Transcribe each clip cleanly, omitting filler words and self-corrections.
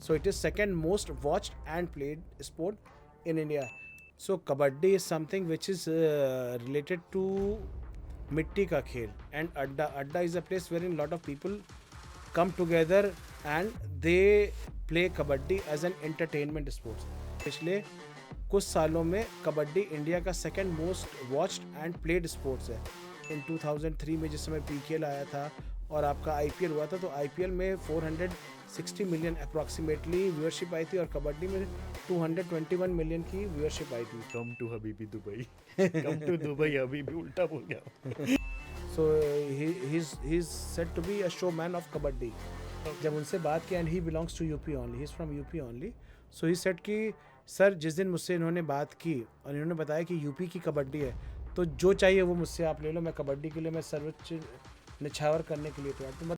So it is second most watched and played sport in India. So kabaddi is something which is related to mitti ka khel, and adda is a place wherein lot of people come together and they play kabaddi as an entertainment sports. पिछले कुछ सालों में kabaddi India का second most watched and played sports है. इन 2003 में जिस समय PKL आया था और आपका आईपीएल हुआ था, तो आईपीएल में 460 मिलियन अप्रॉक्सीमेटली व्यूअरशिप आई थी और कबड्डी में 221 मिलियन की व्यूअरशिप आई थी. कम टू हबीबी दुबई. कम टू दुबई हबीबी उल्टा बोल गया. So he is said to be a showman of kabaddi. जब उनसे बात की, and he belongs to UP only, he is from UP only. So he said कि सर जिस दिन मुझसे इन्होंने बात की और इन्होंने बताया कि यूपी की कबड्डी है, तो जो चाहिए वो मुझसे आप ले लो, मैं कबड्डी के लिए मैं सर्वोच्च निछावर करने के लिए तैयार. तो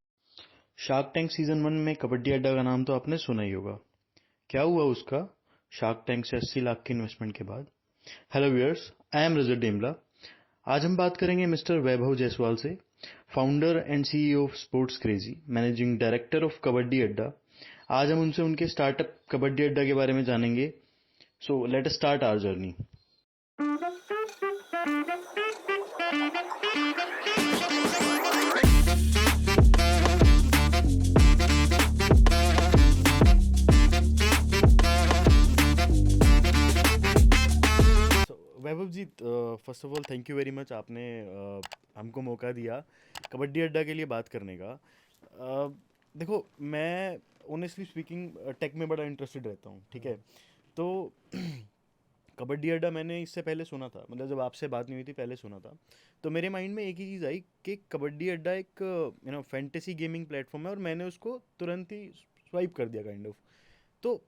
शार्क टैंक सीजन 1 में कबड्डी अड्डा का नाम तो आपने सुना ही होगा. क्या हुआ उसका शार्क टैंक से 80 लाख की इन्वेस्टमेंट के बाद? हेलो व्यूअर्स, आई एम रजत डेमला. आज हम बात करेंगे मिस्टर वैभव जायसवाल से, founder and CEO of sports crazy, managing director of kabaddi अड्डा. आज हम उनसे उनके स्टार्टअप कबड्डी अड्डा के बारे में जानेंगे. So let us start our journey. Vaibhav ji, first of all thank you very much, आपने हमको मौका दिया कबड्डी अड्डा के लिए बात करने का. देखो, मैं ऑनेस्टली स्पीकिंग टेक में बड़ा इंटरेस्टेड रहता हूँ, ठीक है. तो कबड्डी अड्डा मैंने इससे पहले सुना था, मतलब जब आपसे बात नहीं हुई थी पहले सुना था. तो मेरे माइंड में एक ही चीज़ आई कि कबड्डी अड्डा एक फैंटेसी गेमिंग प्लेटफॉर्म है और मैंने उसको तुरंत ही स्वाइप कर दिया काइंड ऑफ. तो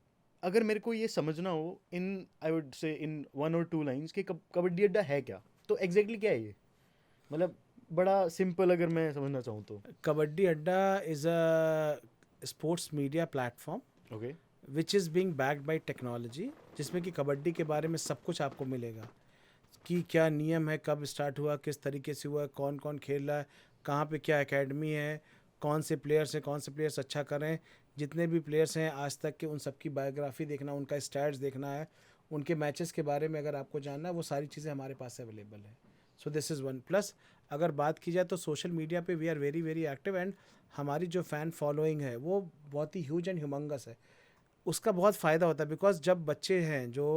अगर मेरे को ये समझना हो इन आई वुड से इन 1 और 2 लाइंस कि कबड्डी अड्डा है क्या, तो एग्जैक्टली क्या है ये, मतलब बड़ा सिंपल अगर मैं समझना चाहूँ तो. कबड्डी अड्डा is a sports media platform okay. Which is being backed by technology, जिसमें कि कबड्डी के बारे में सब कुछ आपको मिलेगा कि क्या नियम है, कब स्टार्ट हुआ, किस तरीके से हुआ, कौन कौन खेल रहा है, कहाँ पे क्या एकेडमी है, कौन से प्लेयर्स हैं, कौन से प्लेयर्स अच्छा कर रहे हैं, जितने भी प्लेयर्स हैं आज तक के उन सबकी बायोग्राफी देखना, उनका स्टैट्स देखना है, उनके मैचेस के बारे में अगर आपको जानना है, वो सारी चीज़ें हमारे पास अवेलेबल है. So this is one plus. अगर बात की जाए तो सोशल मीडिया पे we are very very active, and हमारी जो फ़ैन फॉलोइंग है वो बहुत ही ह्यूज एंड ह्यूमंगस है. उसका बहुत फ़ायदा होता है बिकॉज जब बच्चे हैं जो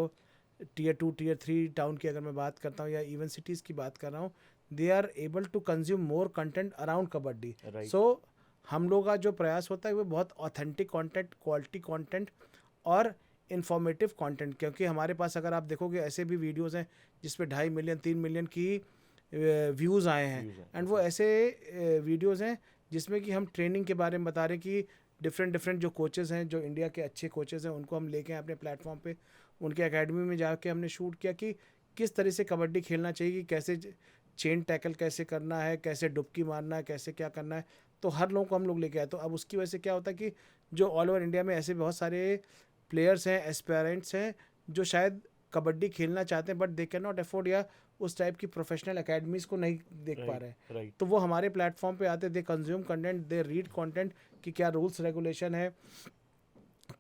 टीयर 2 टीयर 3 टाउन की अगर मैं बात करता हूँ या इवन सिटीज़ की बात कर रहा हूँ, they are able to consume more content around kabaddi. So हम लोग का जो प्रयास होता है वो बहुत ऑथेंटिक कंटेंट, क्वालिटी कंटेंट और इन्फॉर्मेटिव कंटेंट, क्योंकि हमारे पास अगर आप देखोगे ऐसे भी वीडियोस हैं जिस पे 2.5 मिलियन 3 मिलियन की व्यूज़ आए हैं, एंड वो ऐसे वीडियोस हैं जिसमें कि हम ट्रेनिंग के बारे में बता रहे हैं कि डिफरेंट जो कोचेज़ हैं, जो इंडिया के अच्छे कोचेज़ हैं, उनको हम लेके आए अपने प्लेटफॉर्म पे, उनके एकेडमी में जाके हमने शूट किया कि किस तरह से कबड्डी खेलना चाहिए, कि कैसे चेन टैकल कैसे करना है, कैसे डुबकी मारना है, कैसे क्या करना है. तो हर लोगों को हम लोग लेके आए. तो अब उसकी वजह से क्या होता है कि जो ऑल ओवर इंडिया में ऐसे बहुत सारे प्लेयर्स हैं, एस्पायरेंट्स हैं, जो शायद कबड्डी खेलना चाहते हैं but they can not afford, या उस टाइप की प्रोफेशनल एकेडमीज़ को नहीं देख पा रहे हैं. तो वो हमारे प्लेटफॉर्म पे आते, they consume content, they read content कि क्या रूल्स रेगुलेशन है,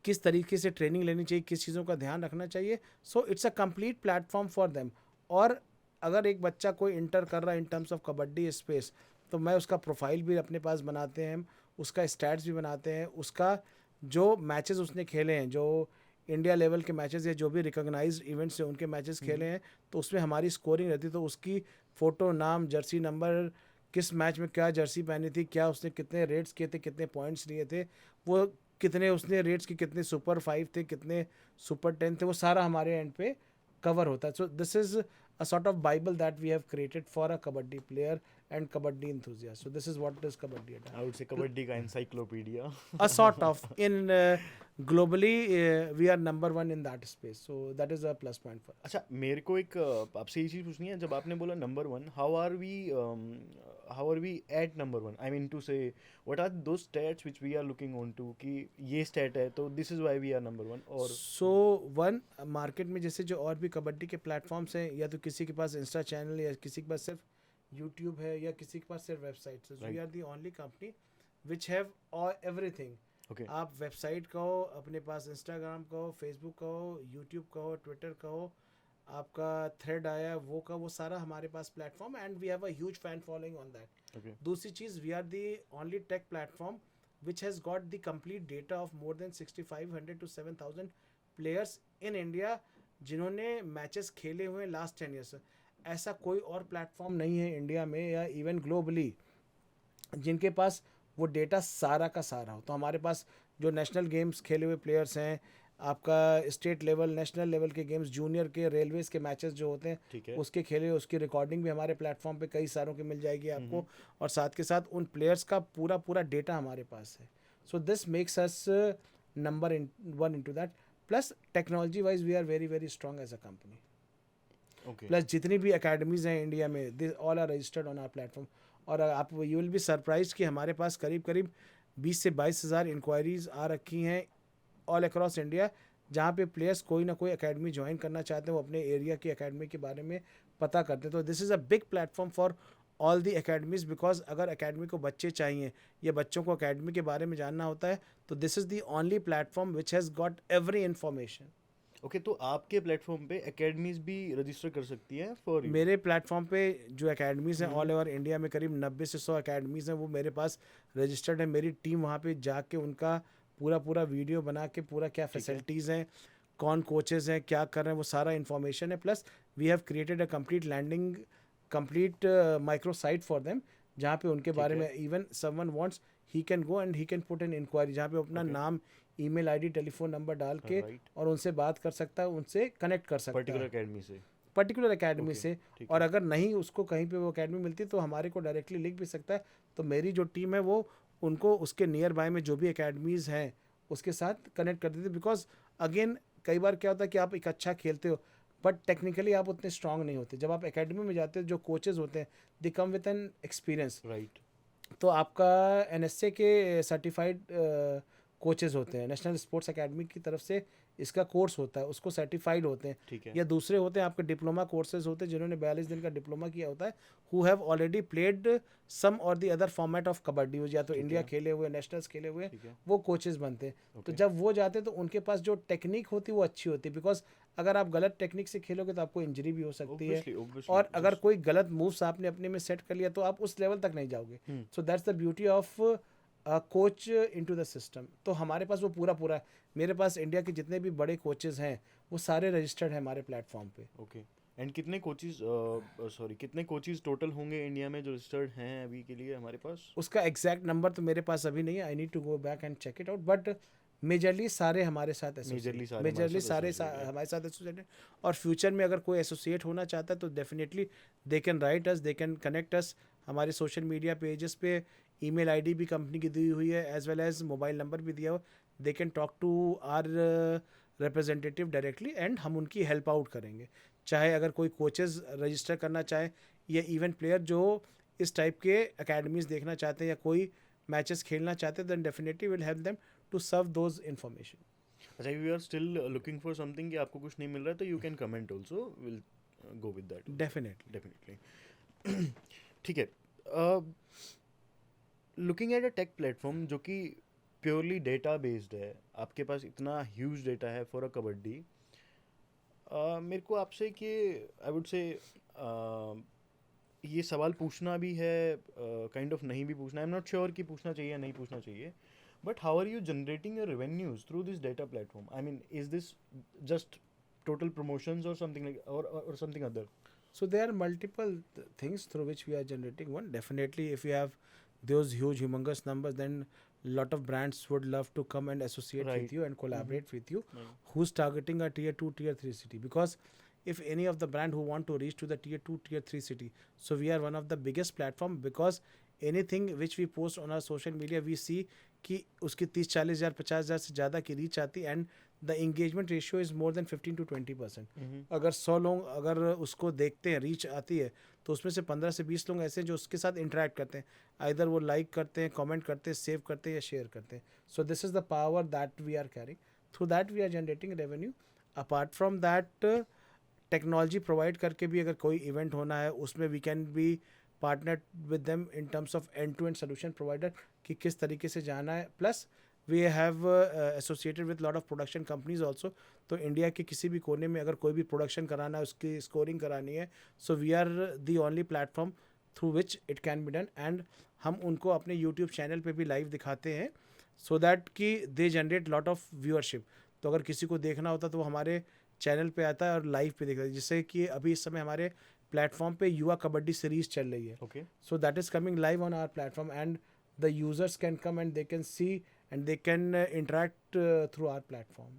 किस तरीके से ट्रेनिंग लेनी चाहिए, किस चीज़ों का ध्यान रखना चाहिए. So it's a complete platform for them. और अगर एक बच्चा कोई इंटर कर रहा है इन टर्म्स ऑफ कबड्डी स्पेस, तो मैं उसका प्रोफाइल भी अपने पास बनाते हैं, उसका स्टैट्स भी बनाते हैं, उसका जो मैचेस उसने खेले हैं, जो इंडिया लेवल के मैचेस या जो भी रिकॉग्नाइज्ड इवेंट्स हैं उनके मैचेस खेले हैं, तो उसमें हमारी स्कोरिंग रहती है. तो उसकी फ़ोटो, नाम, जर्सी नंबर, किस मैच में क्या जर्सी पहनी थी, क्या उसने कितने रेट्स किए थे, कितने पॉइंट्स लिए थे, वो कितने उसने रेट्स की, कितने सुपर 5 थे, कितने सुपर 10 थे, वो सारा हमारे एंड पे कवर होता है. So this is a sort of bible that we have created for a kabaddi player and kabaddi enthusiast. So this is what is kabaddi adda. I would say kabaddi का encyclopedia. A sort of in globally we are number 1 in that space. So that is a plus point for us. अच्छा, मेरे को एक आपसे ये चीज़ पूछनी है. जब आपने बोला number 1, how are we at number 1? I mean to say what are those stats which we are looking on to कि ये स्टैट है तो this is why we are number 1. और सो वन मार्केट में जैसे जो और भी कबड्डी के प्लेटफॉर्म्स हैं, या तो किसी के पास इंस्टा चैनल, या किसी के पास सिर्फ यूट्यूब है, या किसी के पास सिर्फ वेबसाइट है. We are the only company which have everything. Okay आप वेबसाइट कहो, अपने पास इंस्टाग्राम कहो, फेसबुक कहो, यूट्यूब कहो, ट्विटर कहो, आपका थ्रेड आया वो का, वो सारा हमारे पास platform, and we have a huge fan following on that. Okay दूसरी चीज़, we are the only tech platform which has got the complete data of more than 6500 to 7000 players in India जिन्होंने मैचेस खेले हुए last 10 years. ऐसा कोई और platform नहीं है इंडिया में या इवन ग्लोबली जिनके पास वो डेटा सारा का सारा हो। तो हमारे पास जो नेशनल गेम्स खेले हुए प्लेयर्स हैं, आपका स्टेट लेवल, नेशनल लेवल के गेम्स, जूनियर के, रेलवेज के मैचेस जो होते हैं ठीक है। उसके खेले, उसकी रिकॉर्डिंग भी हमारे प्लेटफॉर्म पे कई सारों की मिल जाएगी आपको, और साथ के साथ उन प्लेयर्स का पूरा पूरा डेटा हमारे पास है। So this makes us number one into that. Plus technology wise we are very very strong as a company. Okay plus जितनी भी अकेडमीज़ हैं इंडिया में, they all are registered on our platform. और आप you will be surprise कि हमारे पास करीब करीब 20 से 22 हज़ार इंक्वायरीज आ रखी हैं ऑल अक्रॉस इंडिया, जहाँ पे प्लेयर्स कोई ना कोई एकेडमी ज्वाइन करना चाहते हैं, वो अपने एरिया की एकेडमी के बारे में पता करते हैं। तो this is a big platform for all the academies, because अगर एकेडमी को बच्चे चाहिए या बच्चों को एकेडमी के बारे में जानना होता है, तो this is the only platform which has got every information. Okay, तो आपके प्लेटफॉर्म पे एकेडमीज भी रजिस्टर कर सकती हैं फॉर यू? मेरे प्लेटफॉर्म पे जो एकेडमीज़ हैं ऑल ओवर इंडिया में करीब 90 से 100 एकेडमीज़ हैं, वो मेरे पास रजिस्टर्ड है। मेरी टीम वहाँ पे जाके उनका पूरा पूरा वीडियो बना के, पूरा क्या फैसिलिटीज़ हैं, कौन कोचेज़ हैं, क्या कर रहे हैं, वो सारा इन्फॉर्मेशन है। Plus we have created a complete landing, complete microsite for them, जहाँ पे उनके बारे है। में even someone wants he can go and he can put an enquiry, जहाँ पे अपना Okay. नाम, ईमेल आईडी, टेलीफोन नंबर डाल के राइट, और उनसे बात कर सकता है, उनसे कनेक्ट कर सकता पर्टिकुलर है एकेडमी से। पर्टिकुलर एकेडमी ओके, से। ठीक और है। अगर नहीं उसको कहीं पे वो एकेडमी मिलती तो हमारे को डायरेक्टली लिख भी सकता है। तो मेरी जो टीम है वो उनको उसके नियर बाय में जो भी एकेडमीज़ हैं उसके साथ कनेक्ट कर देते, बिकॉज अगेन कई बार क्या होता है कि आप एक अच्छा खेलते हो बट टेक्निकली आप उतने स्ट्रांग नहीं होते। जब आप एकेडमी में जाते हो, जो कोचेज़ होते हैं they come with an experience. Right, तो आपका एनएसए के सर्टिफाइड कोचेज़ होते हैं, नेशनल स्पोर्ट्स एकेडमी की तरफ से इसका कोर्स होता है, उसको सर्टिफाइड होते हैं। ठीक है। या दूसरे होते हैं आपके डिप्लोमा कोर्सेज होते हैं, जिन्होंने 42 दिन का डिप्लोमा किया होता है, who have already played some और the other format of kabaddi, या तो ठीक इंडिया है। खेले हुए, नेशनल्स खेले हुए, ठीक है। वो कोचेज़ बनते हैं। तो ओके। जब वो जाते हैं तो उनके पास जो टेक्निक होती है वो अच्छी होती है, बिकॉज अगर आप गलत टेक्निक से खेलोगे तो आपको इंजरी भी हो सकती है, ऑब्वियसली, ऑब्वियसली। और अगर कोई गलत मूव्स आपने अपने में सेट कर लिया तो आप उस लेवल तक नहीं जाओगे। So that's the beauty of coach into the system. तो हमारे पास वो पूरा पूरा है। मेरे पास इंडिया के जितने भी बड़े कोचेज़ हैं वो सारे रजिस्टर्ड हैं हमारे प्लेटफॉर्म पे। ओके, एंड कितने कोचेज, सॉरी, कितने कोचेज टोटल होंगे इंडिया में जो रजिस्टर्ड हैं अभी के लिए हमारे पास? उसका एग्जैक्ट नंबर तो मेरे पास अभी नहीं है, I need to go back and check it out, but majorly सारे हमारे साथ मेजरली सारे मेजरली सारे associated। हमारे साथ एसोसिएटेड। और फ्यूचर में अगर कोई एसोसिएट होना चाहता है तो definitely they can write us, they can connect us. हमारे सोशल मीडिया पेजेस पे ईमेल आईडी भी कंपनी की दी हुई है, as well as mobile number भी दिया हुआ। They can talk to our representative directly and हम उनकी हेल्प आउट करेंगे। चाहे अगर कोई कोचेज़ रजिस्टर करना चाहे या इवन प्लेयर जो इस टाइप के एकेडमीज़ देखना चाहते हैं या कोई मैचेस खेलना चाहते हैं, then definitely will help them to serve those information. अच्छा, you are still looking for something कि आपको कुछ नहीं मिल रहा है, तो you can comment also, will go with that. Definitely definitely. ठीक है। Looking at a tech platform जो कि प्योरली डेटा बेस्ड है, आपके पास इतना ह्यूज डेटा है फॉर अ कबड्डी, मेरे को आपसे कि आई वुड से ये सवाल पूछना भी है, काइंड ऑफ नहीं भी पूछना, आई एम नॉट श्योर कि पूछना चाहिए या नहीं पूछना चाहिए, but how are you generating your revenues through this data platform? I mean, is this just total promotions or something like, or something other? So there are multiple things through which we are generating. One, definitely if you have those huge humongous numbers, then lot of brands would love to come and associate Right. with you and collaborate with you, Right. who's targeting a tier 2 tier 3 city. Because if any of the brand who want to reach to the tier 2 tier 3 city, so we are one of the biggest platform, because anything which we post on our social media we see कि उसकी 30-40 हज़ार 50 हज़ार से ज़्यादा की reach आती, and the engagement ratio is more than 15 to 20%। अगर 100 लोग अगर उसको देखते हैं, रीच आती है, तो उसमें से 15 से 20 लोग ऐसे हैं जो उसके साथ इंटरेक्ट करते हैं, आइदर वो लाइक करते हैं, कमेंट करते हैं, सेव करते हैं या शेयर करते हैं। So this is the power that we are carrying, through that we are generating revenue. Apart from that, technology provide करके भी अगर कोई इवेंट होना है उसमें we can be partner with them in terms of end to end solution provider, कि किस तरीके से जाना है। Plus we have associated with lot of production companies also. तो इंडिया के किसी भी कोने में अगर कोई भी प्रोडक्शन कराना है, उसकी स्कोरिंग करानी है, so we are the only platform through which it can be done. And हम उनको अपने यूट्यूब चैनल पे भी लाइव दिखाते हैं, सो दैट कि they generate lot of viewership. तो अगर किसी को देखना होता तो वो हमारे चैनल पे आता है और लाइव पे देखता है. जिससे कि अभी इस समय हमारे प्लेटफॉर्म पे युवा कबड्डी सीरीज चल रही है. Okay. So that is coming live on our platform, and the users can come and they can see and they can interact through our platform.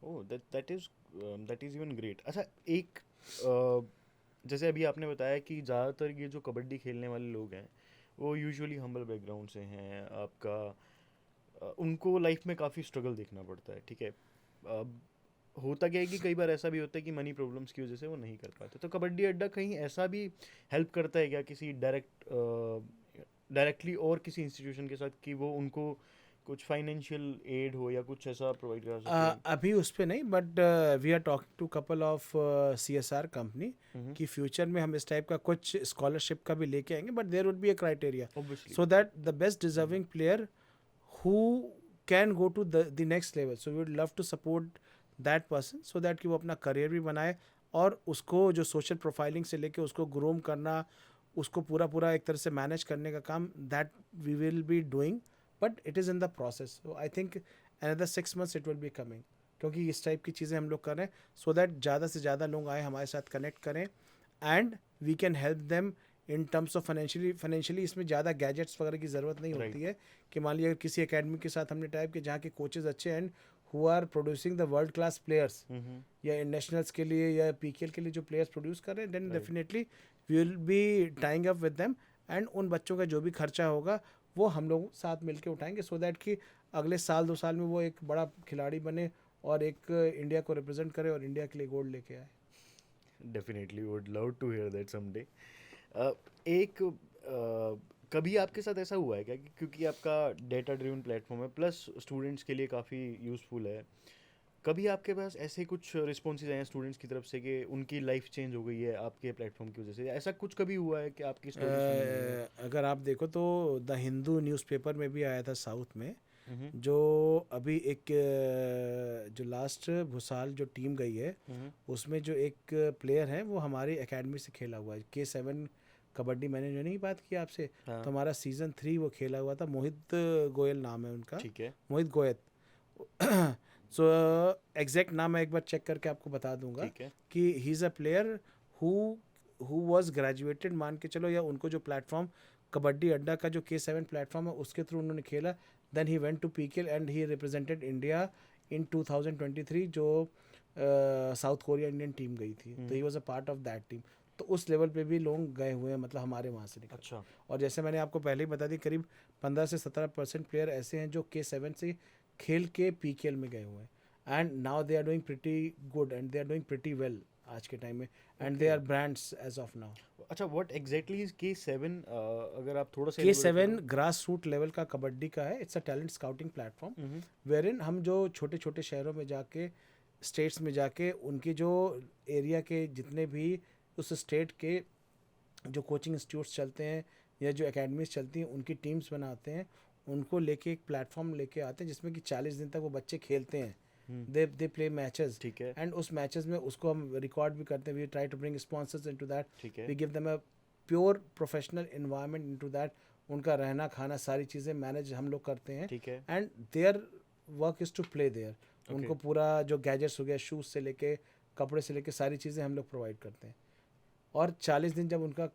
Oh, that is even great. अच्छा, एक जैसे अभी आपने बताया कि ज़्यादातर ये जो कबड्डी खेलने वाले लोग हैं वो यूजुअली हम्बल बैकग्राउंड से हैं. आपका उनको लाइफ में काफ़ी स्ट्रगल देखना पड़ता है, ठीक है. अब होता क्या है कि कई बार ऐसा भी होता है कि मनी प्रॉब्लम्स की वजह से वो नहीं कर पाते. तो कबड्डी अड्डा कहीं ऐसा भी हेल्प करता है क्या किसी डायरेक्टली और किसी इंस्टीट्यूशन के साथ, कि वो उनको कुछ फाइनेंशियल एड हो या कुछ ऐसा प्रोवाइड करा सके? अभी उस पे नहीं, but we are talking to couple of CSR company कि फ्यूचर में हम इस टाइप का कुछ स्कॉलरशिप का भी लेके आएंगे. But there would be a criteria obviously. so that the best deserving player who can go to the next level, so we would love to support that person so that कि वो अपना career भी बनाए और उसको जो social profiling से लेके उसको ग्रूम करना, उसको पूरा पूरा एक तरह से मैनेज करने का काम, that we will be doing. But it is in the process. So I think another 6 months it will be coming, क्योंकि इस टाइप की चीज़ें हम लोग कर रहे हैं सो दैट ज़्यादा से ज़्यादा लोग आए हमारे साथ कनेक्ट करें and we can help them in terms of financially. इसमें ज़्यादा गैजेट्स वगैरह की ज़रूरत नहीं होती है कि मान लिया किसी एकेडमी के साथ हमने टाइप किया जहाँ के कोचेज अच्छे and who are producing the world class players या नेशनल्स के लिए या PKL के लिए जो प्लेयर्स प्रोड्यूस कर रहे हैं, then definitely we will be tying up with them and उन बच्चों का जो भी खर्चा होगा वो हम लोग साथ मिलके उठाएंगे सो दैट कि अगले साल 2 साल में वो एक बड़ा खिलाड़ी बने और एक इंडिया को रिप्रेजेंट करे और इंडिया के लिए गोल्ड लेके आए. Definitely would love to hear that someday. एक कभी आपके साथ ऐसा हुआ है क्या कि क्योंकि आपका डेटा ड्रिवन प्लेटफॉर्म है प्लस स्टूडेंट्स के लिए काफ़ी यूज़फुल है, कभी आपके पास ऐसे कुछ रिस्पॉन्सेज आए हैं स्टूडेंट्स की तरफ से कि उनकी लाइफ चेंज हो गई है आपके प्लेटफॉर्म की वजह से? ऐसा कुछ कभी हुआ है कि आपकी स्टोरी सुनने में आई हो? अगर आप देखो तो द हिंदू न्यूज़पेपर में भी आया था साउथ में, जो अभी एक जो लास्ट भुसाल जो टीम गई है उसमें जो एक प्लेयर है वो हमारी एकेडमी से खेला हुआ है. K7 कबड्डी, मैंने जो नहीं बात की आपसे, हाँ. तो हमारा सीज़न 3 वो खेला हुआ था. मोहित गोयल नाम है उनका, ठीक है. मोहित गोयत. सो एग्जैक्ट नाम मैं एक बार चेक करके आपको बता दूंगा ठीक है. कि he is a player who was graduated, मान के चलो, या उनको जो प्लेटफॉर्म कबड्डी अड्डा का जो K7 प्लेटफॉर्म है उसके थ्रू उन्होंने खेला. Then he went to PKL and he represented India in 2023 जो साउथ कोरिया इंडियन टीम गई थी. तो he was a part of that team. तो उस लेवल पे भी लोग गए हुए हैं, मतलब हमारे वहाँ से निकल. अच्छा. और जैसे मैंने आपको पहले ही बता दी, करीब 15 से 17% प्लेयर ऐसे हैं जो K7 से खेल के PKL में गए हुए हैं and now they are doing pretty good and they are doing pretty well आज के टाइम में and they are brands as of now. अच्छा, व्हाट एग्जैक्टली इज K7? अगर आप थोड़ा सा K7 ग्रास रूट लेवल का कबड्डी का है. It's a talent scouting platform wherein हम जो छोटे छोटे शहरों में जाके, स्टेट्स में जाके, उनके जो एरिया के जितने भी उस स्टेट के जो कोचिंग इंस्टीट्यूट्स चलते हैं या जो एकेडमीज चलती हैं उनकी टीम्स बनाते हैं, उनको लेके एक प्लेटफॉर्म लेके आते हैं जिसमें कि 40 दिन तक वो बच्चे खेलते हैं. They play matches. ठीक है. एंड उस मैचेस में उसको हम रिकॉर्ड भी करते हैं. We try to bring sponsors into that. ठीक है. We give them a pure professional environment into that. उनका रहना खाना सारी चीज़ें मैनेज हम लोग करते हैं. ठीक है. And their work is to play there. उनको पूरा जो गैजेट्स हो गया, शूज़ से लेके कपड़े से लेके सारी चीज़ें हम लोग प्रोवाइड करते हैं. और 40 दिन जब उनका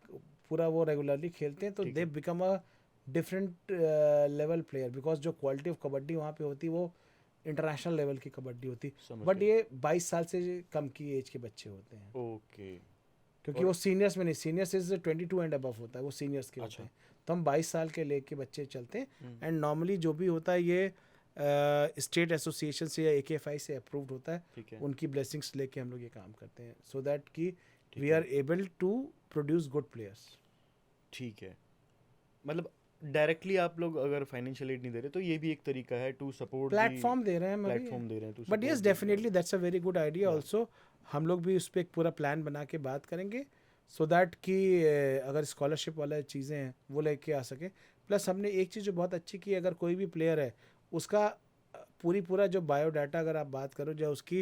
पूरा वो रेगुलरली खेलते हैं तो they become a different level player, because जो क्वालिटी ऑफ कबड्डी वहाँ पे होती है वो इंटरनेशनल लेवल की कबड्डी होती. बट ये 22 साल से कम की एज के बच्चे होते हैं. ओके. क्योंकि वो सीनियर्स में नहीं, सीनियर्स इज 22 एंड अबव होता है, वो सीनियर्स के होते हैं. तो हम 22 साल के लेके बच्चे चलते हैं. एंड नॉर्मली जो भी होता है ये स्टेट एसोसिएशन से या AKFI से अप्रूव्ड होता है. उनकी ब्लेसिंग्स लेके हम लोग ये काम करते हैं सो दैट कि we are able to produce good players. ठीक है. मतलब डायरेक्टली आप लोग अगर फाइनेंशियल एड नहीं दे रहे तो ये भी एक तरीका है टू सपोर्ट. प्लेटफॉर्म दे रहे हैं, प्लेटफॉर्म दे रहे हैं. But yes definitely that's a very good idea also. हम लोग भी उस पर एक पूरा प्लान बना के बात करेंगे सो दैट कि अगर स्कॉलरशिप वाला चीज़ें हैं वो लेके आ सके. प्लस हमने एक चीज़ जो बहुत अच्छी की, अगर कोई भी प्लेयर है उसका पूरा जो बायोडाटा अगर आप बात करो, जो उसकी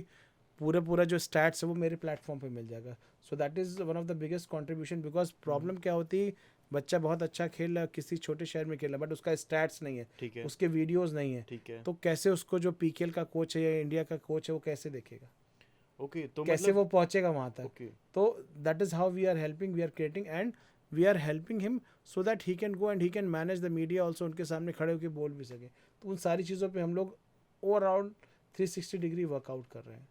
पूरा जो स्टैट्स है वो मेरे प्लेटफॉर्म पे मिल जाएगा. सो that is one of the biggest contribution. Because problem क्या होती है, बच्चा बहुत अच्छा खेल रहा है किसी छोटे शहर में खेल रहा है, बट उसका स्टैट्स नहीं है, ठीक है. उसके वीडियोस नहीं है, ठीक है. तो कैसे उसको जो पीकेएल का कोच है या इंडिया का कोच है वो कैसे देखेगा, ओके, तो कैसे मतलब वो पहुंचेगा वहां तक. ओके. तो that is how we are helping, we are creating and we are helping him so that he can go and he can manage the media also, उनके सामने खड़े होकर बोल भी सके. तो उन सारी चीज़ों पे हम लोग ओवर अराउंड 360 डिग्री वर्कआउट कर रहे हैं.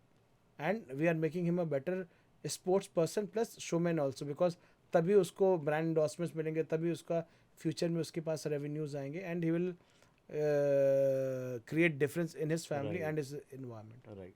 And we are making him a better sports person plus showman also. Because तभी उसको ब्रांड एंडोर्समेंट्स मिलेंगे, तभी उसका फ्यूचर में उसके पास रेवेन्यूज आएंगे and he will create difference in his family and his environment. Right.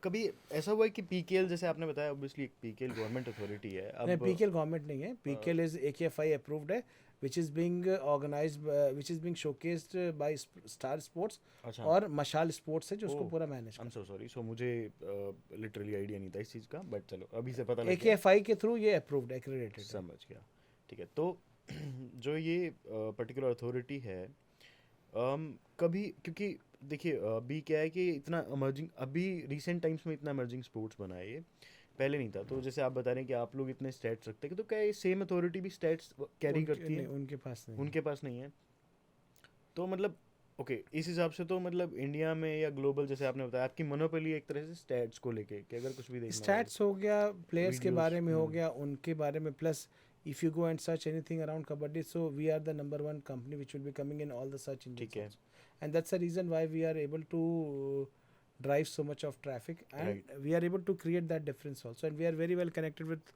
कभी ऐसा हुआ है कि पीकेएल, जैसे आपने बताया ऑब्वियसली एक पीकेएल गवर्नमेंट अथॉरिटी है, नहीं, अब पीकेएल गवर्नमेंट नहीं है. पीकेएल इज AKFI अप्रूव्ड है, which is being organized, which is being showcased by star sports अच्छा. और मशाल स्पोर्ट्स है जो उसको ओह, पूरा मैनेज आई एम करता सो सॉरी. सो मुझे लिटरली आइडिया नहीं था इस चीज़ का, बट चलो अभी से पता है. लग गया. AKFI के थ्रू ये अप्रूव्ड एक्रेडिटेड है. समझ गया. ठीक है. तो जो ये पर्टिकुलर अथॉरिटी है, कभी, क्योंकि देखिए अभी क्या है कि इतना इमर्जिंग, अभी रिसेंट टाइम्स में इतना इमर्जिंग स्पोर्ट्स बना है ये, पहले नहीं था. तो जैसे आप बता रहे हैं कि आप लोग इतने स्टैट्स रखते हैं, तो क्या ये सेम अथॉरिटी भी स्टैट्स कैरी करती है? नहीं, उनके पास नहीं. उनके पास नहीं है. तो मतलब ओके, इस हिसाब से तो मतलब इंडिया में या ग्लोबल, जैसे आपने बताया, आपकी मोनोपोली एक तरह से स्टैट्स को लेके, कि अगर कुछ भी देखना स्टैट्स हो गया, प्लेयर्स के वीडियोस. बारे में हो गया, उनके बारे में. Plus if you go and search anything around kabaddi, so we are the number 1 company which will be coming in all the search ठीक है. Engines. And that's the reason why we are able to drive so much of traffic, and Right. we are able to create that difference also. And we are very well connected with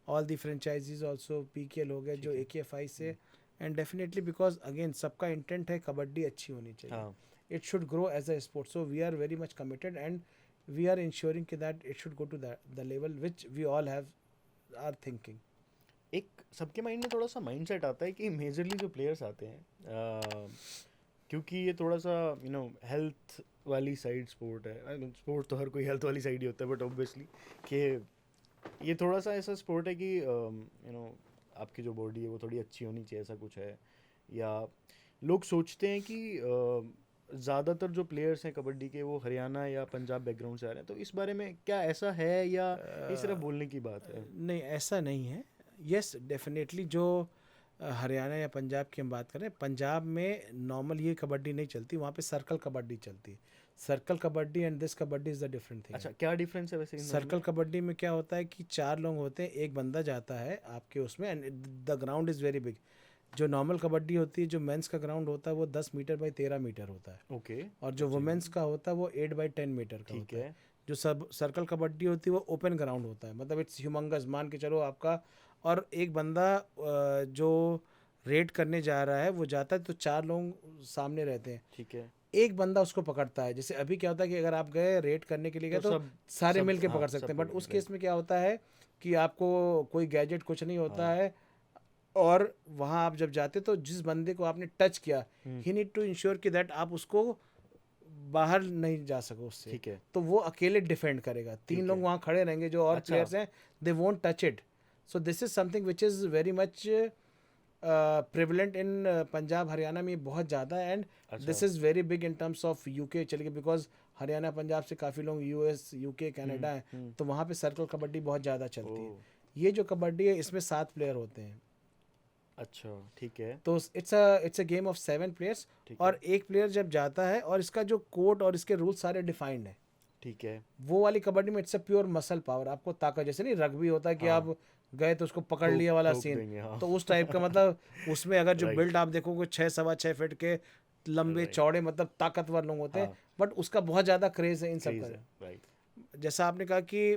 all the franchises also. PKL हो गया जो ठीक है. AKFI से, and definitely because again सबका intent है कबड्डी अच्छी होनी चाहिए. हाँ. It should grow as a sport. So we are very much committed and we are ensuring that it should go to the level which we all are thinking. एक सबके mind में थोड़ा सा माइंडसेट आता है कि मेजरली जो players आते हैं, क्योंकि ये थोड़ा सा हेल्थ वाली साइड स्पोर्ट है. स्पोर्ट तो हर कोई हेल्थ वाली साइड ही होता है, बट ऑब्वियसली कि ये थोड़ा सा ऐसा स्पोर्ट है कि आपकी जो बॉडी है वो थोड़ी अच्छी होनी चाहिए, ऐसा कुछ है. या लोग सोचते हैं कि ज़्यादातर जो प्लेयर्स हैं कबड्डी के वो हरियाणा या पंजाब बैकग्राउंड से आ रहे हैं, तो इस बारे में क्या ऐसा है या ये सिर्फ बोलने की बात है? नहीं, ऐसा नहीं है. यस, डेफिनेटली जो हरियाणा या पंजाब की हम बात करें, पंजाब में नॉर्मल ये कबड्डी नहीं चलती, वहाँ पे सर्कल कबड्डी चलती है. Circle kabaddi and this kabaddi is the different thing. अच्छा, क्या डिफरेंस है वैसे इन दोनों सर्कल में? कबड्डी में क्या होता है कि 4 लोग होते हैं, एक बंदा जाता है आपके उसमें, and the ground is very big. जो नॉर्मल कबड्डी होती है, जो मेंस का ग्राउंड होता है वो 10 मीटर बाई 13 मीटर होता है, ओके. और जो वुमेंस का होता है वो 8 बाई 10 मीटर का ठीक होता है. है. जो सब सर्कल कबड्डी होती है वो ओपन ग्राउंड होता है, मतलब इट्स ह्यूमंगस, मान के चलो आपका. और एक बंदा जो रेड करने जा रहा है वो जाता है तो 4 लोग सामने रहते हैं, ठीक है. एक बंदा उसको पकड़ता है. जैसे अभी क्या होता है कि अगर आप गए रेड करने के लिए गए तो तो सब सारे सब मिल के हाँ, पकड़ सब सकते हैं. बट पकड़ उस रहे. केस में क्या होता है कि आपको कोई गैजेट कुछ नहीं होता हाँ. है, और वहाँ आप जब जाते तो जिस बंदे को आपने टच किया, ही नीड टू इंश्योर कि दैट आप उसको बाहर नहीं जा सको उससे. ठीक है. तो वो अकेले डिफेंड करेगा, 3 लोग है. वहाँ खड़े रहेंगे जो और अच्छा. प्लेयर्स हैं, they won't touch it. So this is something which is very much prevalent इन पंजाब हरियाणा में, बहुत ज़्यादा. एंड अच्छा. This is very big in terms of UK चल के, बिकॉज हरियाणा पंजाब से काफ़ी लोग US UK कनाडा हैं, तो वहाँ पे सर्कल कबड्डी बहुत ज़्यादा चलती है. ओह, ये जो कबड्डी है इसमें 7 प्लेयर होते हैं, अच्छा. ठीक है. तो it's a game of 7 players. ठीक और है. एक प्लेयर जब जाता है, और इसका जो कोड और इसके रूल सारे डिफाइंड है. ठीक है. वो वाली कबड्डी में it's a pure muscle power, आपको ताकत, जैसे नहीं रग्बी होता है कि हाँ. आप गए तो उसको पकड़ ठोक लिया वाला ठोक सीन, देंगे. हाँ. तो उस टाइप का मतलब उसमें अगर जो Right. बिल्ड आप देखोगे 6 सवा 6 फीट के लंबे Right. चौड़े, मतलब ताकतवर लोग होते हैं. हाँ. बट उसका बहुत ज़्यादा क्रेज है इन सब Craze का. है. राइट. जैसा आपने कहा कि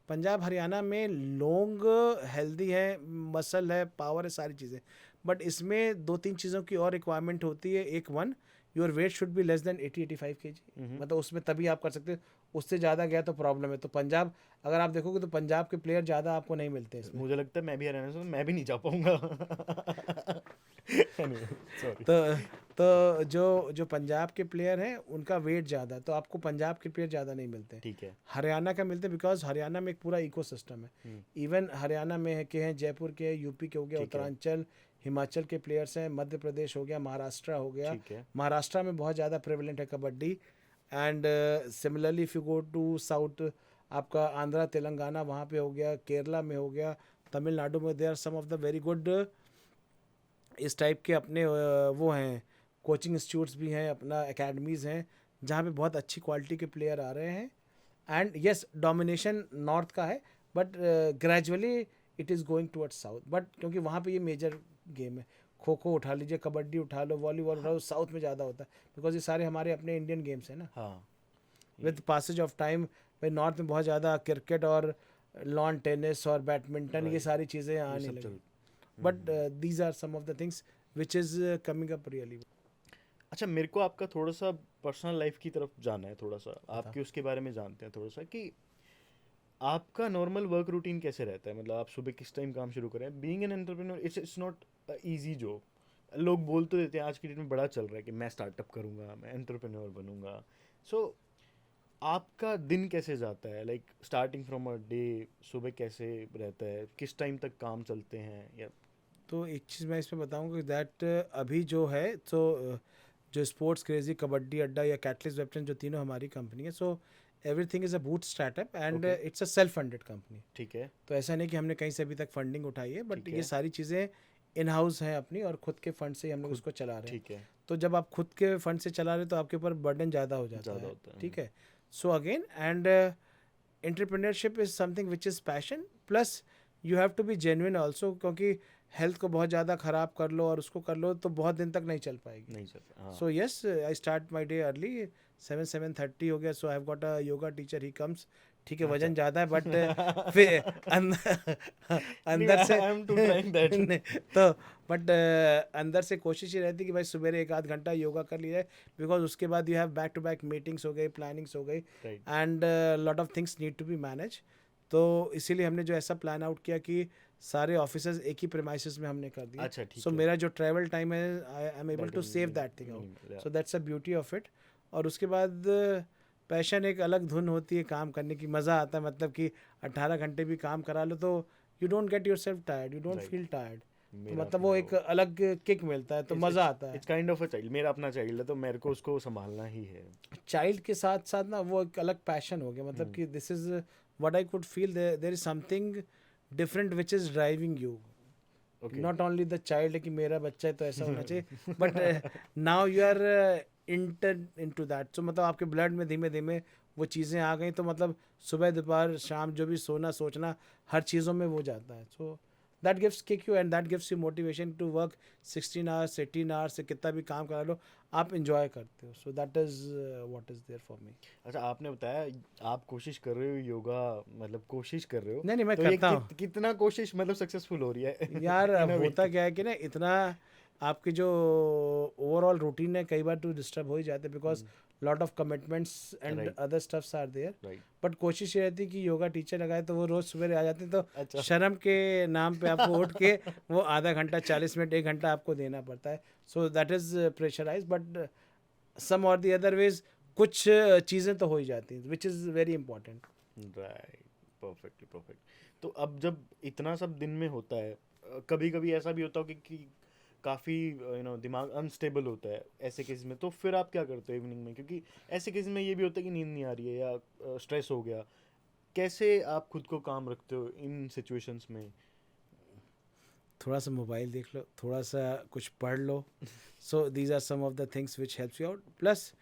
पंजाब हरियाणा में लोग हेल्दी है, मसल है, पावर है, सारी चीज़ें. बट इसमें 2-3 चीज़ों की और रिक्वायरमेंट होती है. एक, one, your weight should be less than 80-85 kg, मतलब उसमें तभी आप कर सकते हो. उससे ज़्यादा गया तो प्रॉब्लम है. तो पंजाब, अगर आप देखोगे तो पंजाब के प्लेयर ज़्यादा आपको नहीं मिलते इसमें. मुझे लगता है मैं भी हरियाणा से हूँ, मैं भी नहीं जा पाऊंगा. सॉरी. तो जो पंजाब के प्लेयर हैं उनका वेट ज़्यादा है, तो आपको पंजाब के प्लेयर ज़्यादा नहीं मिलते. ठीक है. हरियाणा का मिलते हैं, बिकॉज हरियाणा में एक पूरा इकोसिस्टम है. इवन हरियाणा में है के हैं, जयपुर के, यूपी के हो गया, ठीक है. उत्तरांचल, हिमाचल के प्लेयर्स हैं, मध्य प्रदेश हो गया, महाराष्ट्र हो गया। ठीक है। महाराष्ट्र में बहुत ज़्यादा प्रेवलेंट है kabaddi. And similarly if you go to south, आपका आंध्रा तेलंगाना वहाँ पे हो गया, केरला में हो गया, तमिलनाडु में they are some of the very good इस टाइप के अपने वो हैं, कोचिंग इंस्टीट्यूट्स भी हैं, अपना एकेडमीज़ हैं जहाँ पे बहुत अच्छी क्वालिटी के प्लेयर आ रहे हैं। एंड यस, डोमिनेशन नॉर्थ का है, but gradually it is going towards south. But क्योंकि वहाँ पे ये मेजर गेम है, खो खो उठा लीजिए, कबड्डी उठा लो, वॉलीबॉल उठा लो, साउथ में ज़्यादा होता है बिकॉज ये सारे हमारे अपने इंडियन गेम्स हैं ना। हाँ, विद पासेज ऑफ टाइम भाई नॉर्थ में बहुत ज़्यादा क्रिकेट और लॉन टेनिस और बैडमिंटन, ये राइट, सारी चीज़ें ये आने सब लगी। चल। But these are some of the things which is coming up really. अच्छा, मेरे को आपका थोड़ा सा पर्सनल लाइफ की तरफ जाना है, थोड़ा सा आपके उसके बारे में जानते हैं थोड़ा सा कि आपका नॉर्मल वर्क रूटीन कैसे रहता है। मतलब आप सुबह किस टाइम काम शुरू करें। Being an entrepreneur it's not easy job. लोग बोल तो देते हैं आज की डेट में, बड़ा चल रहा है कि मैं स्टार्टअप करूंगा, मैं एंटरप्रेन्योर बनूंगा। सो आपका दिन कैसे जाता है, like starting from a day, सुबह कैसे रहता है, किस टाइम तक काम चलते हैं या। तो एक चीज़ मैं इसमें बताऊंगा कि दैट अभी जो है तो जो स्पोर्ट्स क्रेजी, कबड्डी अड्डा या कैटलिस्ट वेबटन, जो तीनों हमारी कंपनी है, so everything is a boot startup and okay, it's a self funded company. ठीक है, तो ऐसा नहीं कि हमने कहीं से अभी तक फंडिंग उठाई है, बट ठीक ये है, सारी चीज़ें इन हाउस हैं अपनी, और खुद के फंड से ही हम लोग खुद, उसको चला रहे हैं। ठीक है, तो जब आप खुद के फंड से चला रहे हैं तो आपके ऊपर बर्डन ज़्यादा हो जाता ज़्यादा है। होता है। ठीक है। So again and entrepreneurship is something which is passion, plus you have to be genuine also, क्योंकि हेल्थ को बहुत ज़्यादा ख़राब कर लो और उसको कर लो तो बहुत दिन तक नहीं चल पाएगी। नहीं सर, हाँ। So yes, I start my day early, 7:30 हो गया। So I have got a yoga teacher, he comes. ठीक है, अच्छा। वजन ज़्यादा है बट फिर अंदर नहीं, अंदर से I am to trying that. नहीं, तो बट अंदर से कोशिश ही रहती है कि भाई सुबह 1 आध घंटा योगा कर लिया जाए, बिकॉज उसके बाद you have back to back meetings हो गई, प्लानिंग्स हो गई, right, and lot of things need to be manage. तो इसीलिए हमने जो ऐसा प्लान आउट किया कि सारे ऑफिसेज एक ही प्रेमाइसिस में हमने कर दिए। अच्छा, सो ठीक है, मेरा जो ट्रैवल टाइम है, I am able that to is save that thing out. Minimal, yeah. So that's a beauty of it. और उसके बाद पैशन एक अलग धुन होती है काम करने की, मज़ा आता है, मतलब कि 18 घंटे भी काम करा लो तो you don't get your self tired, you don't write, feel tired. तो मेरा मतलब अपना वो वो, एक अलग किक मिलता है, तो मज़ा आता है। It's kind of a child, मेरा अपना चाइल्ड है तो मेरे को उसको संभालना ही है। चाइल्ड के साथ साथ ना वो एक अलग पैशन हो गया, मतलब हम्म, कि this is what I could feel, there is something different which is driving you. Okay. Not only the child है कि मेरा बच्चा है तो ऐसा होना चाहिए, but now you are enter into that. So मतलब आपके ब्लड में धीमे धीमे वो चीज़ें आ गई, तो मतलब सुबह दोपहर शाम जो भी सोना सोचना हर चीज़ों में वो जाता है। So that gives kick you and that gives you motivation to work 16 hours 18 hours से कितना भी काम करा लो, आप इंजॉय करते हो। So that is what is there for me. अच्छा, आपने बताया आप कोशिश कर रहे हो योगा, मतलब कोशिश कर रहे हो, नहीं नहीं, मैं तो ये करता हूँ कितना कोशिश मतलब सक्सेसफुल हो रही है यार। इन अब अ होता वीक। क्या है कि ना, इतना आपकी जो ओवरऑल रूटीन है कई बार तो डिस्टर्ब हो ही जाते हैं, because lot of commitments and right, other stuffs are there. Right, but कोशिश ये रहती है कि योगा टीचर लगाए तो वो रोज़ सवेरे आ जाते हैं, तो अच्छा, शर्म के नाम पे आपको उठ के वो आधा घंटा 40 मिनट 1 घंटा आपको देना पड़ता है। So that is pressurise, but some और दी अदर वेज कुछ चीज़ें तो हो ही जाती हैं, which is very important. Right, perfectly perfect. तो अब जब इतना सब दिन में होता है, कभी कभी ऐसा भी होता हो कि काफ़ी दिमाग अनस्टेबल होता है ऐसे केस में, तो फिर आप क्या करते हो इवनिंग में, क्योंकि ऐसे केस में ये भी होता है कि नींद नहीं आ रही है या स्ट्रेस हो गया, कैसे आप खुद को काम रखते हो इन सिचुएशंस में। थोड़ा सा मोबाइल देख लो, थोड़ा सा कुछ पढ़ लो। So these are some of the things which helps you out. Plus